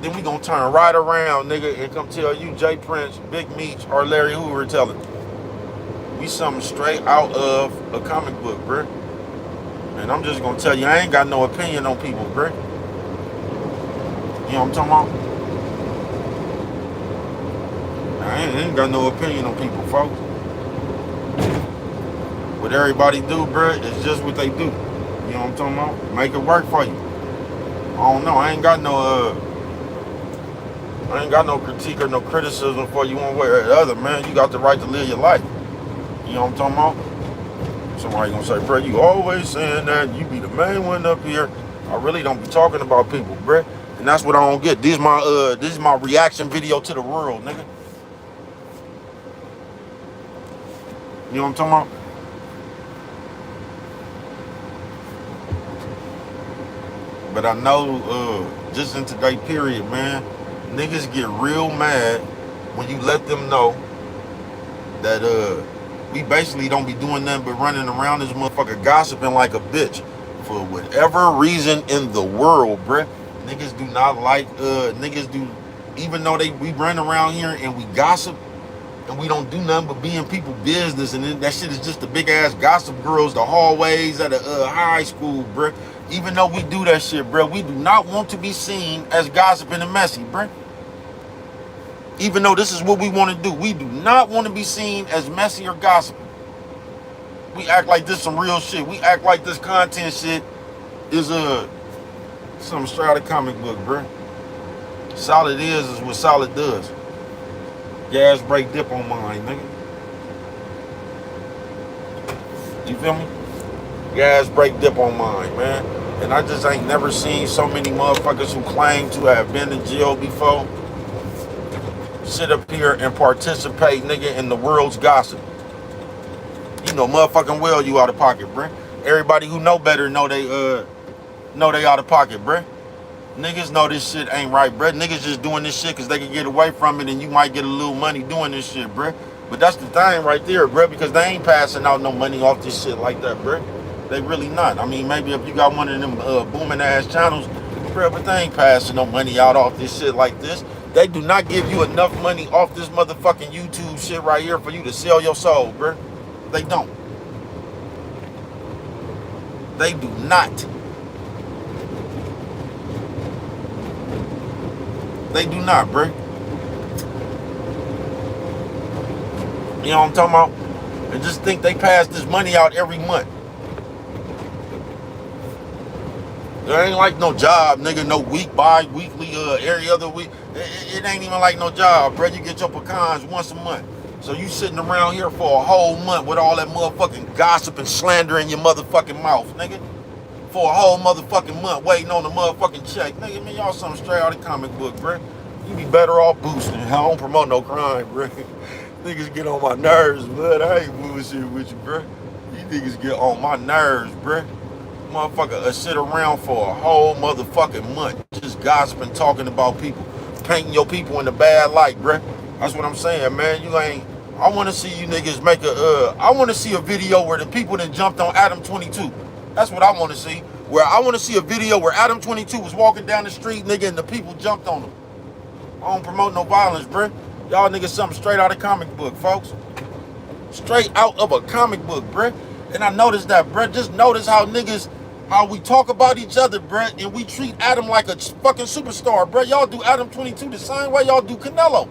Then we gonna turn right around, nigga, and come tell you Jay Prince, Big Meech, or Larry Hoover telling. We something straight out of a comic book, bruh. And I'm just gonna tell you, I ain't got no opinion on people, bruh. You know what I'm talking about? I ain't got no opinion on people, folks. What everybody do, bruh, is just what they do. You know what I'm talking about? Make it work for you. I don't know, I ain't got no critique or no criticism for you one way or the other, man. You got the right to live your life. You know what I'm talking about? Somebody gonna say, bro, you always saying that, you be the main one up here. I really don't be talking about people, bro. And that's what I don't get. This is my reaction video to the world, nigga. You know what I'm talking about? But I know just in today's period, man, niggas get real mad when you let them know that we basically don't be doing nothing but running around this motherfucker gossiping like a bitch for whatever reason in the world, bruh. Niggas do not like niggas do, even though we run around here and we gossip and we don't do nothing but be in people's business, and then that shit is just the big ass gossip girls, the hallways at a high school, bruh. Even though we do that shit, bruh, we do not want to be seen as gossiping and messy, bruh. Even though this is what we want to do, we do not want to be seen as messy or gossiping. We act like this some real shit. We act like this content shit is some straight out of comic book, bruh. Solid is what solid does. Gas brake dip on mine, nigga. You feel me? Gas brake dip on mine, man. And I just ain't never seen so many motherfuckers who claim to have been in jail before sit up here and participate, nigga, in the world's gossip. You know motherfucking well you out of pocket, bruh. Everybody who know better know they out of pocket, bruh. Niggas know this shit ain't right, bruh. Niggas just doing this shit because they can get away from it and you might get a little money doing this shit, bruh. But that's the thing right there, bruh, because they ain't passing out no money off this shit like that, bruh. They really not. I mean, maybe if you got one of them booming ass channels, bruh, but they ain't passing no money out off this shit like this. They do not give you enough money off this motherfucking YouTube shit right here for you to sell your soul, bruh. They don't. They do not. They do not, bruh. You know what I'm talking about? And just think they pass this money out every month. There ain't like no job, nigga, no week, bi-weekly, every other week. It ain't even like no job, bro. You get your pecans once a month. So you sitting around here for a whole month with all that motherfucking gossip and slander in your motherfucking mouth, nigga. For a whole motherfucking month waiting on the motherfucking check. Nigga, man, y'all something straight out of the comic book, bro. You be better off boosting. I don't promote no crime, bro. Niggas get on my nerves, blood. I ain't bullshit with you, bro. You niggas get on my nerves, bro. Motherfucker, sit around for a whole motherfucking month just gossiping, talking about people, painting your people in the bad light, bruh. That's what I'm saying, man. You ain't. I want to see you niggas make a. I want to see a video where the people that jumped on Adam 22. That's what I want to see. Where I want to see a video where Adam 22 was walking down the street, nigga, and the people jumped on him. I don't promote no violence, bruh. Y'all niggas something straight out of comic book, folks. Straight out of a comic book, bruh. And I noticed that, bruh. Just notice how niggas, how we talk about each other, bruh, and we treat Adam like a fucking superstar, bruh. Y'all do Adam 22 the same way y'all do Canelo.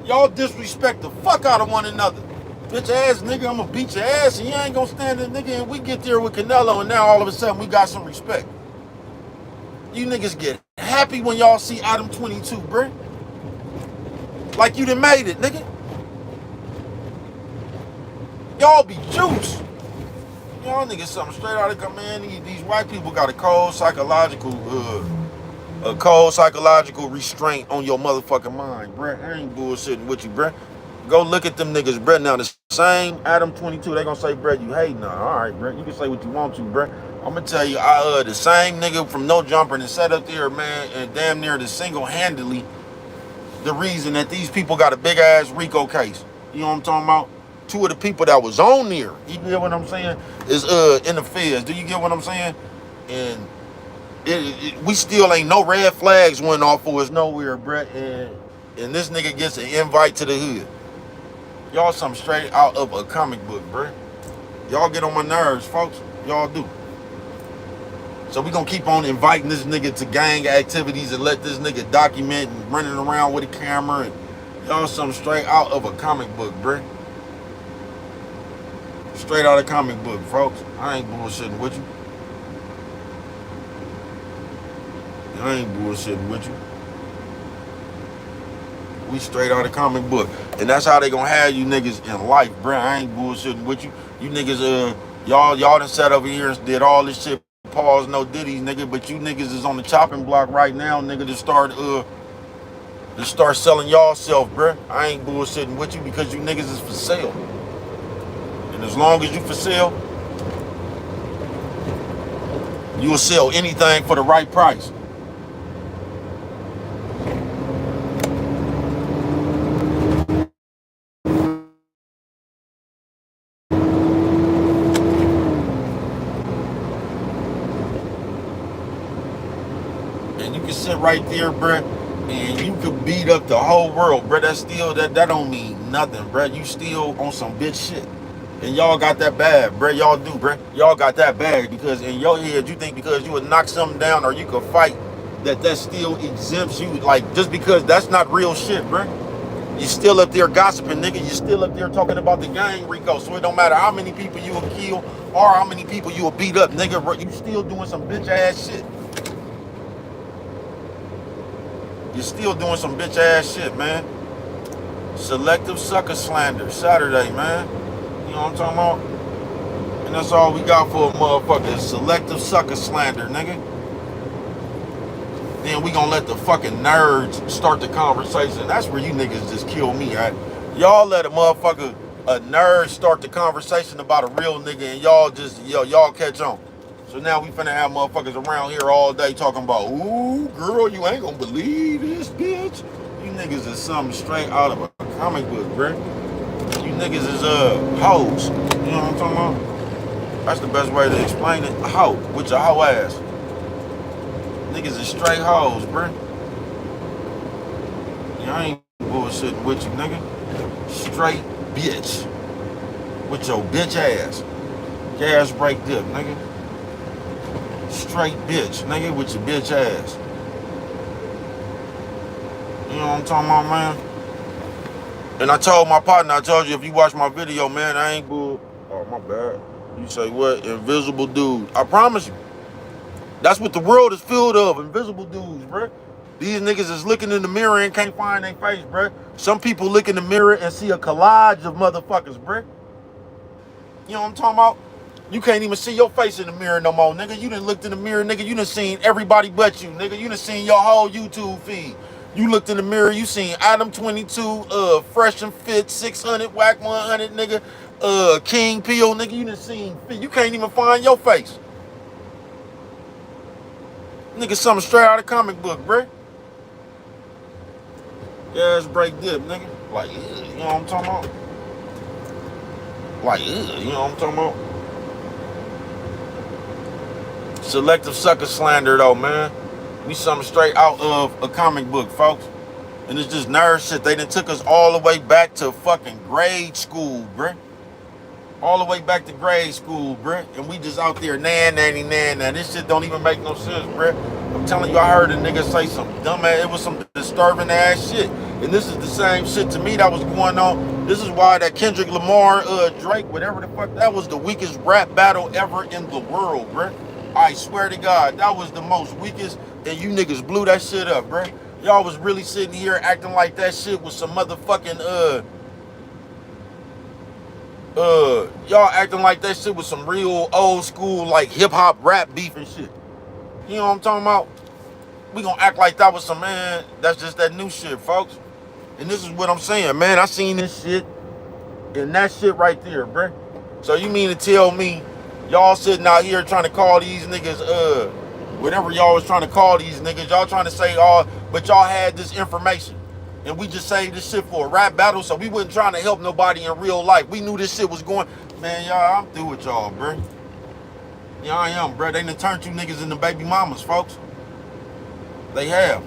Y'all disrespect the fuck out of one another. Bitch ass nigga, I'ma beat your ass and you ain't gonna stand there, nigga, and we get there with Canelo and now all of a sudden we got some respect. You niggas get happy when y'all see Adam 22, bruh. Like you done made it, nigga. Y'all be juice. Y'all niggas something straight out of command. These white people got a cold psychological restraint on your motherfucking mind, bruh. I ain't bullshitting with you, bruh. Go look at them niggas, bruh. Now the same Adam 22, they gonna say, bruh, you hating on. All right, bruh. You can say what you want to, bruh. I'm gonna tell you, the same nigga from No Jumper and sat up there, man, and damn near the single-handedly the reason that these people got a big ass RICO case. You know what I'm talking about? Two of the people that was on there, you get what I'm saying, is in the feds. Do you get what I'm saying? And we still ain't no red flags went off for us nowhere, bruh. And this nigga gets an invite to the hood. Y'all something straight out of a comic book, bruh. Y'all get on my nerves, folks. Y'all do. So we gonna keep on inviting this nigga to gang activities and let this nigga document and running around with a camera and y'all something straight out of a comic book, bruh. Straight out of comic book, folks. I ain't bullshitting with you. I ain't bullshitting with you. We straight out of comic book. And that's how they gonna have you niggas in life, bruh. I ain't bullshitting with you. You niggas, y'all done sat over here and did all this shit. Pause, no diddies, nigga. But you niggas is on the chopping block right now, nigga, to start selling y'all self, bruh. I ain't bullshitting with you because you niggas is for sale. And as long as you for sale, you will sell anything for the right price. And you can sit right there, bruh, and you could beat up the whole world, bruh. That's still, that don't mean nothing, bruh. You still on some bitch shit. And y'all got that bad, bruh. Y'all do, bruh. Y'all got that bad because in your head, you think because you would knock something down or you could fight, that still exempts you. Like, just because that's not real shit, bruh. You still up there gossiping, nigga. You still up there talking about the gang RICO. So it don't matter how many people you will kill or how many people you will beat up, nigga. You still doing some bitch ass shit. You're still doing some bitch ass shit, man. Selective sucker slander. Saturday, man. You know what I'm talking about? And that's all we got for a motherfucker. Selective sucker slander, nigga. Then we gonna let the fucking nerds start the conversation. That's where you niggas just kill me at. Y'all let a nerd start the conversation about a real nigga and y'all catch on. So now we finna have motherfuckers around here all day talking about, ooh, girl, you ain't gonna believe this, bitch. You niggas is something straight out of a comic book, bruh. You niggas is hoes. You know what I'm talking about? That's the best way to explain it. A hoe with your hoe ass. Niggas is straight hoes, bruh. I ain't bullshitting with you, nigga. Straight bitch. With your bitch ass. Gas brake dip, nigga. Straight bitch, nigga, with your bitch ass. You know what I'm talking about, man? And I told my partner, I told you, if you watch my video, man, I ain't bull. Oh, my bad. You say what? Invisible dude. I promise you. That's what the world is filled of, invisible dudes, bruh. These niggas is looking in the mirror and can't find their face, bruh. Some people look in the mirror and see a collage of motherfuckers, bruh. You know what I'm talking about? You can't even see your face in the mirror no more, nigga. You done looked in the mirror, nigga. You done seen everybody but you, nigga. You done seen your whole YouTube feed. You looked in the mirror, you seen Adam 22, Fresh and Fit, 600, Whack 100, nigga, King Peel, nigga. You done seen Fit. You can't even find your face. Nigga, something straight out of comic book, bruh. Yeah, it's break dip, nigga. Like, you know what I'm talking about? Like, you know what I'm talking about? Selective sucker slander, though, man. We something straight out of a comic book, folks. And it's just nerd shit. They done took us all the way back to fucking grade school, bruh. All the way back to grade school, bruh. And we just out there, nan. This shit don't even make no sense, bruh. I'm telling you, I heard a nigga say some dumb ass, it was some disturbing ass shit. And this is the same shit to me that was going on. This is why that Kendrick Lamar, Drake, whatever the fuck, that was the weakest rap battle ever in the world, bruh. I swear to God, that was the most weakest, and you niggas blew that shit up, bruh. Y'all was really sitting here acting like that shit was some motherfucking, y'all acting like that shit was some real old school, like, hip-hop rap beef and shit. You know what I'm talking about? We gonna act like that was some, man, that's just that new shit, folks. And this is what I'm saying, man. I seen this shit and that shit right there, bruh. So you mean to tell me y'all sitting out here trying to call these niggas, whatever y'all was trying to call these niggas, y'all trying to say, but y'all had this information. And we just saved this shit for a rap battle, so we wasn't trying to help nobody in real life. We knew this shit was going, man, y'all, I'm through with y'all, bruh. Yeah, I am, bruh. They done turned you niggas into baby mamas, folks. They have.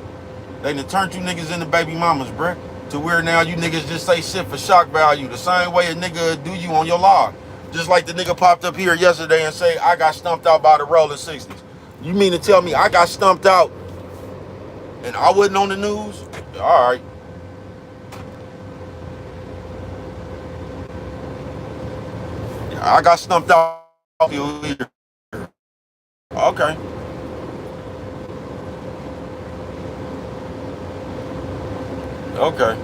They done turned you niggas into baby mamas, bruh. To where now you niggas just say shit for shock value. The same way a nigga do you on your log. Just like the nigga popped up here yesterday and say, I got stumped out by the Rolling 60s. You mean to tell me I got stumped out and I wasn't on the news? All right. Yeah, I got stumped out. Okay. Okay.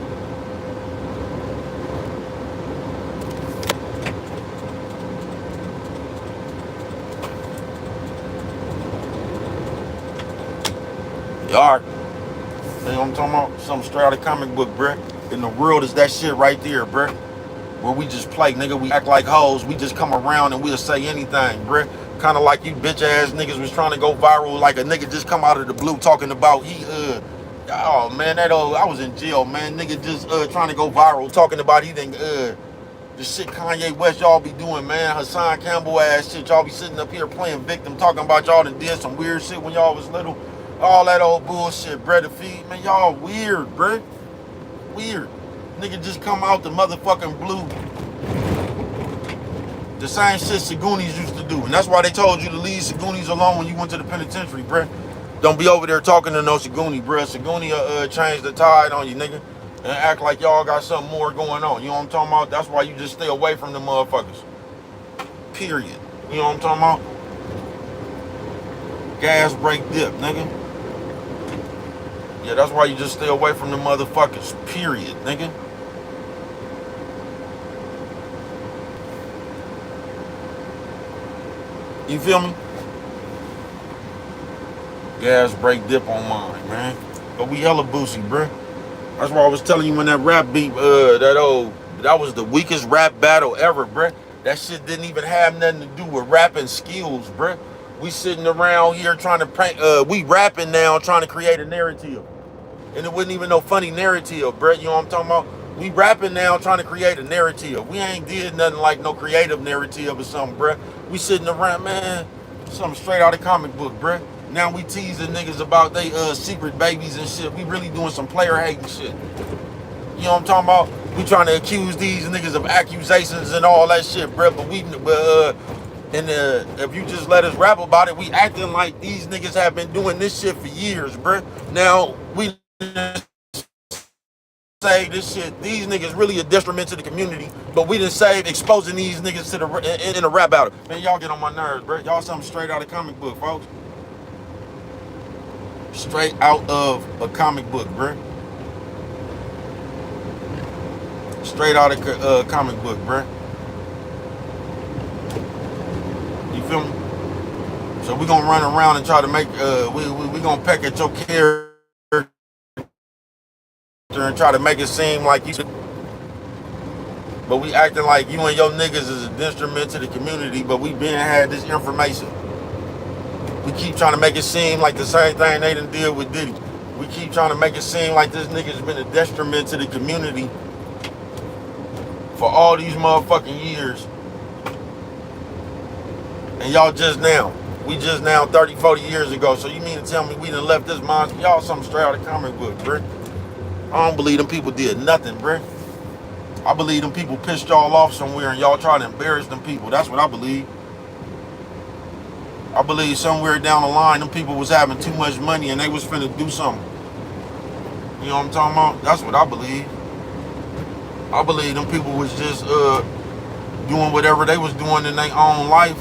All right. You know what I'm talking about? Something straight out of comic book, bruh. In the world is that shit right there, bruh. Where we just play, nigga. We act like hoes. We just come around and we'll say anything, bruh. Kind of like you bitch ass niggas was trying to go viral, like a nigga just come out of the blue talking about oh man, I was in jail, man. Nigga just trying to go viral, talking about he didn't the shit Kanye West y'all be doing, man. Hassan Campbell ass shit. Y'all be sitting up here playing victim, talking about y'all done did some weird shit when y'all was little. All that old bullshit, bread to feed, man. Y'all weird, bruh. Weird. Nigga just come out the motherfucking blue. The same shit Sagoonies used to do. And that's why they told you to leave Sagoonies alone when you went to the penitentiary, bruh. Don't be over there talking to no Sagoonie, bruh. Sagoonie change the tide on you, nigga. And act like y'all got something more going on. You know what I'm talking about? That's why you just stay away from the motherfuckers. Period. You know what I'm talking about? Gas break dip, nigga. Yeah, that's why you just stay away from the motherfuckers. Period, nigga. You feel me? Gas break dip on mine, man. But we hella boozy, bruh. That's why I was telling you when that rap beat, that was the weakest rap battle ever, bruh. That shit didn't even have nothing to do with rapping skills, bruh. We sitting around here trying to prank, we rapping now trying to create a narrative. And it wasn't even no funny narrative, bruh. You know what I'm talking about? We rapping now trying to create a narrative. We ain't did nothing like no creative narrative or something, bruh. We sitting around, man, something straight out of comic book, bruh. Now we teasing niggas about they secret babies and shit. We really doing some player hating shit. You know what I'm talking about? We trying to accuse these niggas of accusations and all that shit, bruh. If you just let us rap about it, we acting like these niggas have been doing this shit for years, bruh. Now we say this shit, these niggas really a detriment to the community, but we didn't save exposing these niggas to in a rap battle. Man, y'all get on my nerves, bruh. Y'all something straight out of comic book, folks. Straight out of a comic book, bruh. Straight out of comic book, bruh. You feel me? So we gonna run around and try to make we gonna peck at your character and try to make it seem like you, but we acting like you and your niggas is a detriment to the community, but we been had this information. We keep trying to make it seem like the same thing they done did with Diddy. We keep trying to make it seem like this nigga's been a detriment to the community for all these motherfucking years. And y'all just now, we just now 30, 40 years ago. So you mean to tell me we done left this monster? Y'all something straight out of comic book, bruh. I don't believe them people did nothing, bruh. I believe them people pissed y'all off somewhere and y'all try to embarrass them people. That's what I believe. I believe somewhere down the line, them people was having too much money and they was finna do something. You know what I'm talking about? That's what I believe. I believe them people was just doing whatever they was doing in their own life.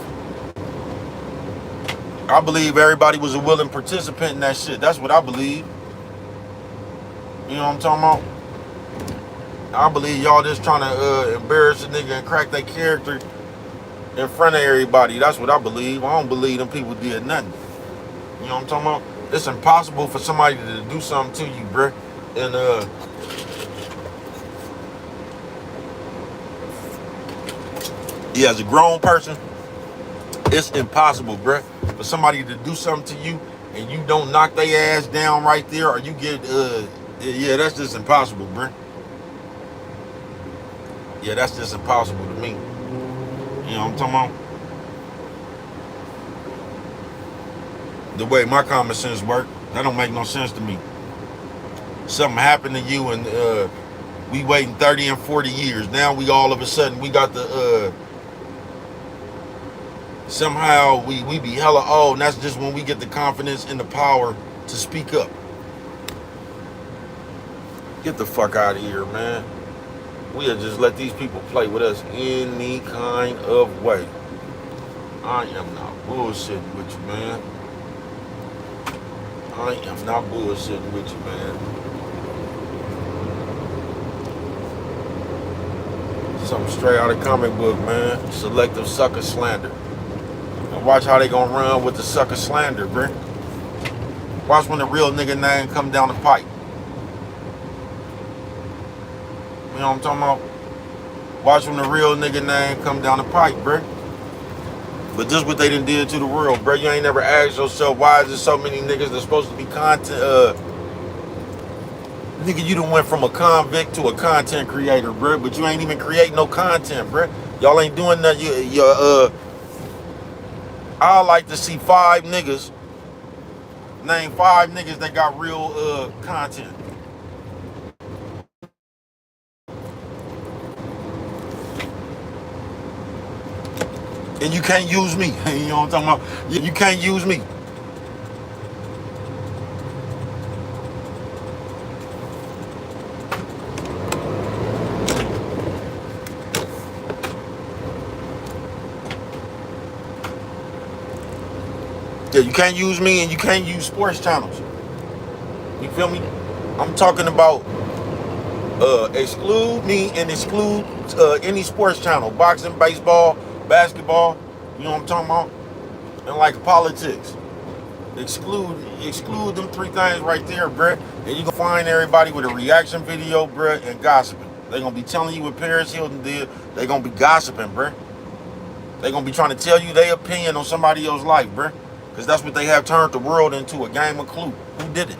I believe everybody was a willing participant in that shit. That's what I believe. You know what I'm talking about? I believe y'all just trying to embarrass a nigga and crack their character in front of everybody. That's what I believe. I don't believe them people did nothing. You know what I'm talking about? It's impossible for somebody to do something to you, bruh. And yeah, as a grown person, it's impossible, bruh, for somebody to do something to you and you don't knock their ass down right there, or you get yeah, that's just impossible, bruh. Yeah, that's just impossible to me. You know what I'm talking about? The way my common sense work, that don't make no sense to me. Something happened to you and we waiting 30 and 40 years. Now we all of a sudden, we got the, somehow we be hella old, and that's just when we get the confidence and the power to speak up. Get the fuck out of here, man. We'll just let these people play with us any kind of way. I am not bullshitting with you, man. I am not bullshitting with you, man. Something straight out of comic book, man. Selective sucker slander. And watch how they gonna run with the sucker slander, bruh. Watch when the real nigga name come down the pipe. You know what I'm talking about? Watch when the real nigga name come down the pipe, bruh. But just what they done did to the world, bruh. You ain't never asked yourself, why is there so many niggas that's supposed to be content, nigga, you done went from a convict to a content creator, bruh. But you ain't even creating no content, bruh. Y'all ain't doing nothing. I like to see 5 niggas, name 5 niggas that got real content. And you can't use me. You know what I'm talking about? You can't use me. Yeah, you can't use me and you can't use sports channels. You feel me? I'm talking about exclude me and exclude any sports channel. Boxing, baseball, basketball, you know what I'm talking about? And like politics. Exclude them 3 things right there, bruh. And you gonna find everybody with a reaction video, bruh, and gossiping. They gonna be telling you what Paris Hilton did. They gonna be gossiping, bruh. They gonna be trying to tell you their opinion on somebody else's life, bruh. Because that's what they have turned the world into, a game of Clue. Who did it?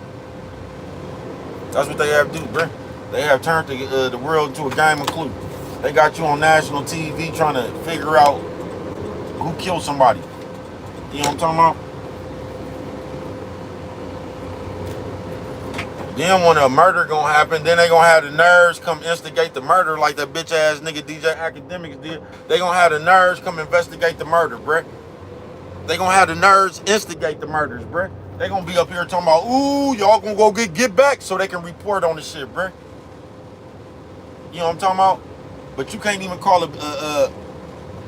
That's what they have to do, bruh. They have turned the world into a game of Clue. They got you on national TV trying to figure out who killed somebody. You know what I'm talking about? Then when a murder gonna happen, then they gonna have the nerves come instigate the murder like that bitch ass nigga DJ Academics did. They gonna have the nerves come investigate the murder, bruh. They gonna have the nerves instigate the murders, bruh. They gonna be up here talking about, ooh, y'all gonna go get back so they can report on the shit, bruh. You know what I'm talking about? But you can't even call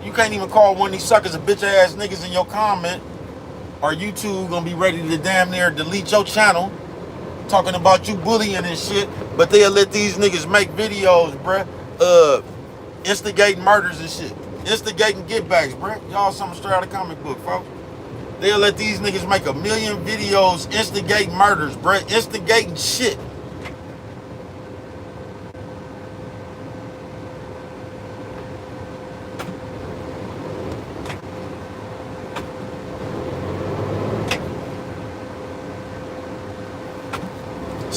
you can't even call one of these suckers a bitch ass niggas in your comment, or YouTube gonna be ready to damn near delete your channel talking about you bullying and shit. But they'll let these niggas make videos, bruh, instigating murders and shit, instigating get backs, bruh. Y'all something straight out of comic book, folks. They'll let these niggas make 1 million videos instigating murders, bruh, instigating shit.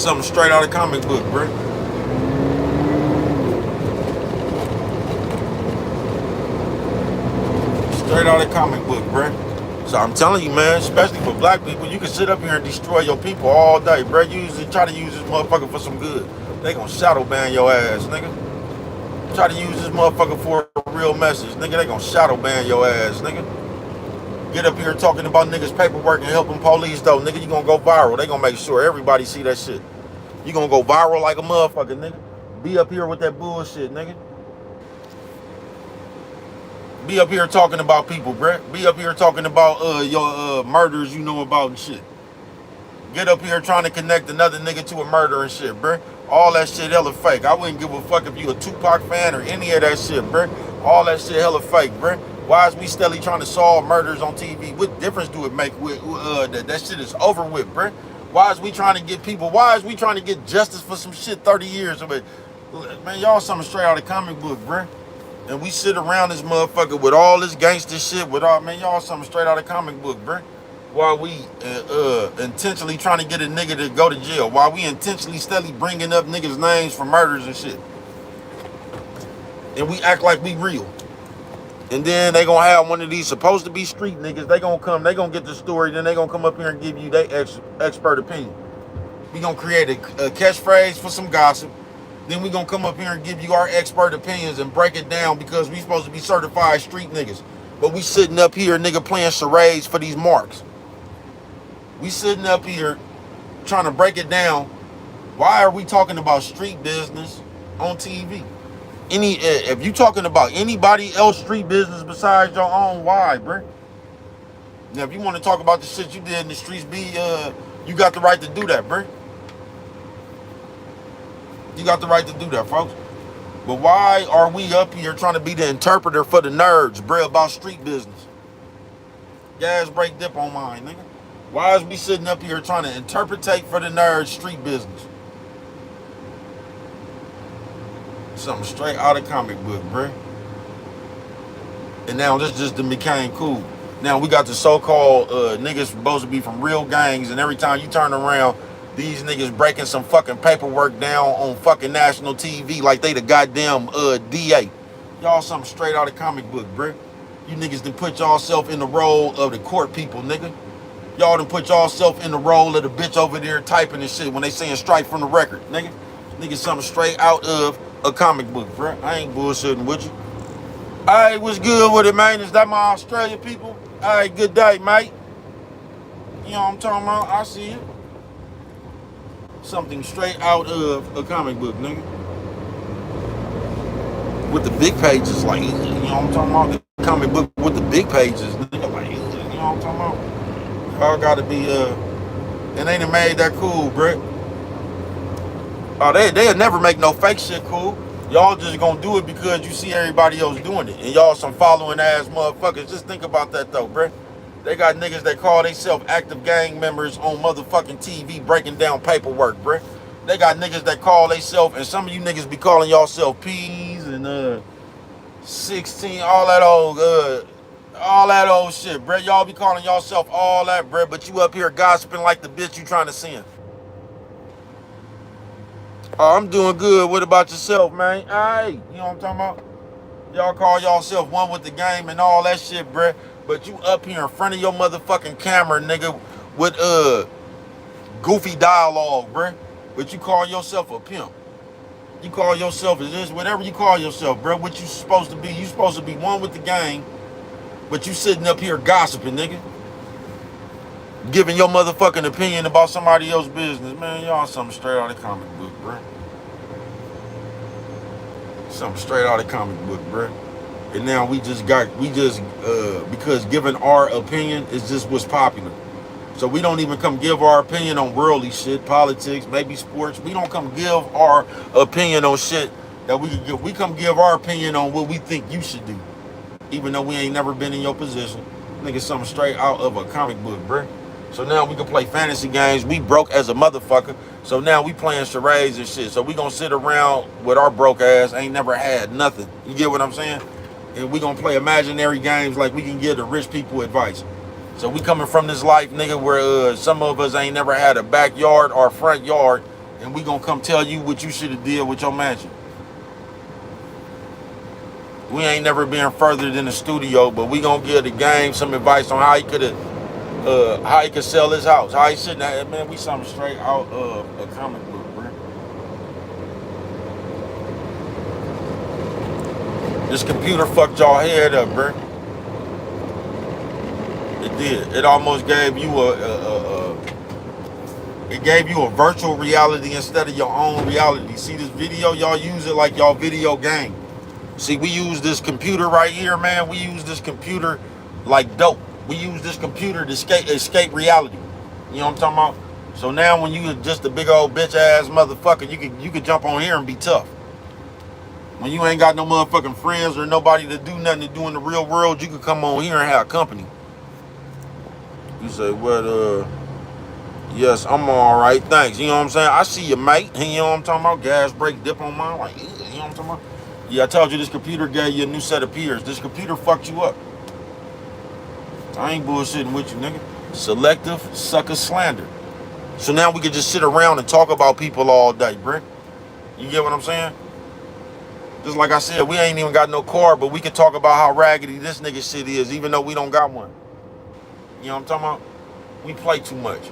something straight out of comic book, bro. Straight out of comic book, bro. So I'm telling you, man, especially for black people, you can sit up here and destroy your people all day, bro. Try to use this motherfucker for some good. They gonna shadow ban your ass, nigga. Try to use this motherfucker for a real message, nigga. They gonna shadow ban your ass, nigga. Get up here talking about niggas' paperwork and helping police, though, nigga. You gonna go viral. They gonna make sure everybody see that shit. You gonna go viral like a motherfucker, nigga. Be up here with that bullshit, nigga. Be up here talking about people, bruh. Be up here talking about your murders you know about and shit. Get up here trying to connect another nigga to a murder and shit, bruh. All that shit hella fake. I wouldn't give a fuck if you a Tupac fan or any of that shit, bruh. All that shit hella fake, bruh. Why is we steadily trying to solve murders on TV? What difference do it make with that shit is over with, bruh? Why is we trying to get people? Why is we trying to get justice for some shit 30 years of it? Man, y'all something straight out of comic book, bruh. And we sit around this motherfucker with all this gangster shit, with all, man, y'all something straight out of comic book, bruh. While we intentionally trying to get a nigga to go to jail. While we intentionally steadily bringing up niggas' names for murders and shit. And we act like we real. And then they gonna have one of these supposed to be street niggas. They gonna come, they gonna get the story, then they gonna come up here and give you their expert opinion. We gonna create a catchphrase for some gossip. Then we gonna come up here and give you our expert opinions and break it down because we supposed to be certified street niggas. But we sitting up here, nigga, playing charades for these marks. We sitting up here trying to break it down. Why are we talking about street business on TV? If you talking about anybody else street business besides your own, why, bruh? Now, if you want to talk about the shit you did in the streets, you got the right to do that, bruh. You got the right to do that, folks. But why are we up here trying to be the interpreter for the nerds, bruh, about street business? Gas break dip on mine, nigga. Why is we sitting up here trying to interpretate for the nerds street business? Something straight out of comic book, bruh. And now this just became cool. Now we got the so-called niggas supposed to be from real gangs, and every time you turn around, these niggas breaking some fucking paperwork down on fucking national TV like they the goddamn DA. Y'all something straight out of comic book, bruh. You niggas done put y'allself in the role of the court people, nigga. Y'all done put y'allself in the role of the bitch over there typing and shit when they saying strike from the record, nigga. Niggas something straight out of a comic book, bruh. I ain't bullshitting with you. Alright, what's good with it, man? Is that my Australia people? Alright, good day, mate. You know what I'm talking about? I see it. Something straight out of a comic book, nigga. With the big pages, like, you know what I'm talking about? The comic book with the big pages, nigga. Like, you know what I'm talking about? Y'all gotta be, it ain't made that cool, bruh. Oh, they'll never make no fake shit cool. Y'all just gonna do it because you see everybody else doing it. And y'all some following ass motherfuckers. Just think about that though, bruh. They got niggas that call themselves active gang members on motherfucking TV breaking down paperwork, bruh. They got niggas that call themselves, and some of you niggas be calling y'allself P's and 16, all that old shit, bruh. Y'all be calling y'allself all that, bruh, but you up here gossiping like the bitch you trying to send. Oh, I'm doing good. What about yourself, man? Hey, you know what I'm talking about? Y'all call y'allself one with the game and all that shit, bruh. But you up here in front of your motherfucking camera, nigga, with goofy dialogue, bruh. But you call yourself a pimp. You call yourself this, whatever you call yourself, bruh. What you supposed to be? You supposed to be one with the gang, but you sitting up here gossiping, nigga. Giving your motherfucking opinion about somebody else's business. Man, y'all something straight out of the comic book, bruh. Something straight out of the comic book, bruh. And now because giving our opinion is just what's popular. So we don't even come give our opinion on worldly shit, politics, maybe sports. We don't come give our opinion on shit that we could give. We come give our opinion on what we think you should do. Even though we ain't never been in your position. Nigga, something straight out of a comic book, bruh. So now we can play fantasy games. We broke as a motherfucker. So now we playing charades and shit. So we gonna sit around with our broke ass, ain't never had nothing. You get what I'm saying? And we gonna play imaginary games like we can give the rich people advice. So we coming from this life, nigga, where some of us ain't never had a backyard or front yard. and we gonna come tell you what you should have did with your mansion. We ain't never been further than the studio, but we gonna give the game some advice on how he could sell his house. How he shouldn't have, man, we something straight out of a comic book, bro. This computer fucked y'all head up, bro. It did. It almost gave you it gave you a virtual reality instead of your own reality. See this video, y'all use it like y'all video game. See, we use this computer right here, man. We use this computer like dope. We use this computer to escape reality. You know what I'm talking about? So now when you just a big old bitch ass motherfucker, you could jump on here and be tough. When you ain't got no motherfucking friends or nobody to do nothing to do in the real world, you could come on here and have company. You say, what, yes, I'm all right, thanks. You know what I'm saying? I see you, mate. You know what I'm talking about? Gas brake dip on mine. Like, you know what I'm talking about? Yeah, I told you this computer gave you a new set of peers. This computer fucked you up. I ain't bullshitting with you, nigga. Selective sucker slander. So now we can just sit around and talk about people all day, bruh. You get what I'm saying? Just like I said, we ain't even got no car, but we can talk about how raggedy this nigga shit is, even though we don't got one. You know what I'm talking about? We play too much.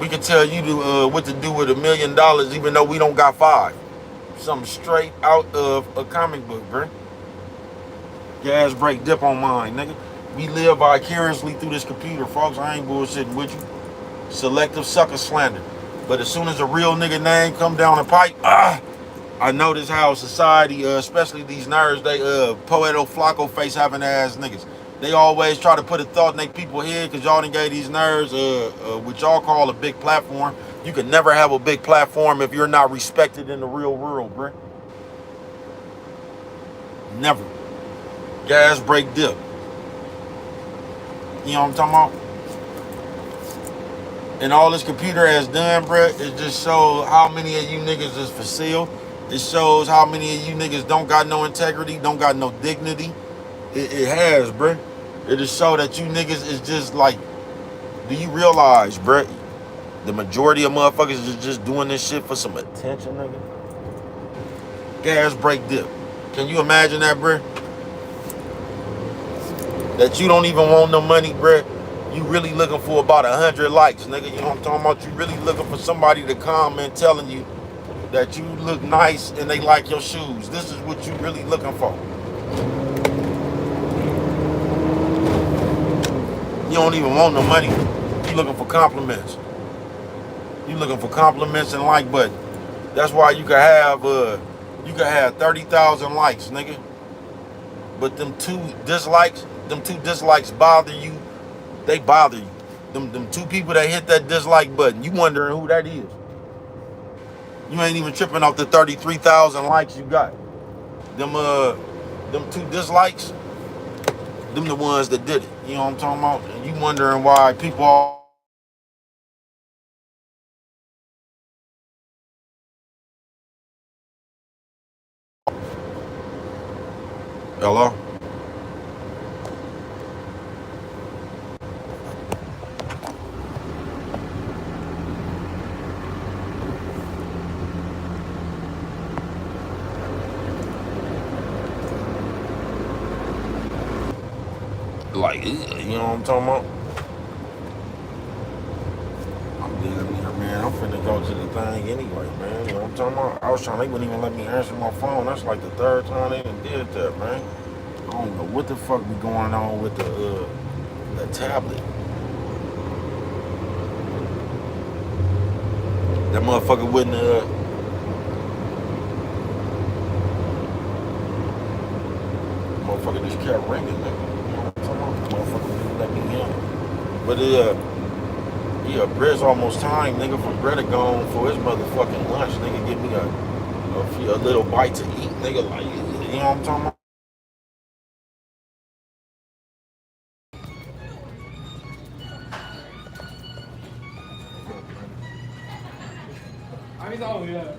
We can tell you what to do with $1 million, even though we don't got 5. Something straight out of a comic book, bruh. Gas brake dip on mine, nigga. We live vicariously through this computer, folks. I ain't bullshitting with you. Selective sucker slander. But as soon as a real nigga name come down the pipe, I notice how society, especially these nerds, they Poeto Flacco face having ass niggas. They always try to put a thought in their people's head because y'all done gave these nerds what y'all call a big platform. You can never have a big platform if you're not respected in the real world, bruh. Never. Gas brake dip. You know what I'm talking about? And all this computer has done, bruh, it just shows how many of you niggas is for sale. It shows how many of you niggas don't got no integrity, don't got no dignity. It has, bruh. It just show that you niggas is just like, do you realize, bruh, the majority of motherfuckers is just doing this shit for some attention, nigga? Gas brake dip. Can you imagine that, bruh? That you don't even want no money, bruh. You really looking for about 100 likes, nigga. You know what I'm talking about? You really looking for somebody to comment telling you that you look nice and they like your shoes. This is what you really looking for. You don't even want no money. You looking for compliments. You looking for compliments and like button. That's why you could have 30,000 likes, nigga. But them two dislikes bother you. They bother you. Them 2 people that hit that dislike button, you wondering who that is. You ain't even tripping off the 33,000 likes you got. Them 2 dislikes, them the ones that did it. You know what I'm talking about? And you wondering why people all... Hello? Like, you know what I'm talking about? I'm damn near, man. I'm finna go to the thing anyway, man. You know what I'm talking about? I was trying, they wouldn't even let me answer my phone. That's like the 3rd time they done did that, man. I don't know what the fuck be going on with the tablet. That motherfucker wouldn't motherfucker just kept ringing, nigga. You know what I'm talking about? Motherfucker didn't let me in. But yeah, bread's almost time, nigga, for Greta gone for his motherfucking lunch. Nigga, give me a little bite to eat, nigga. Like, you know what I'm talking about? I mean, oh yeah.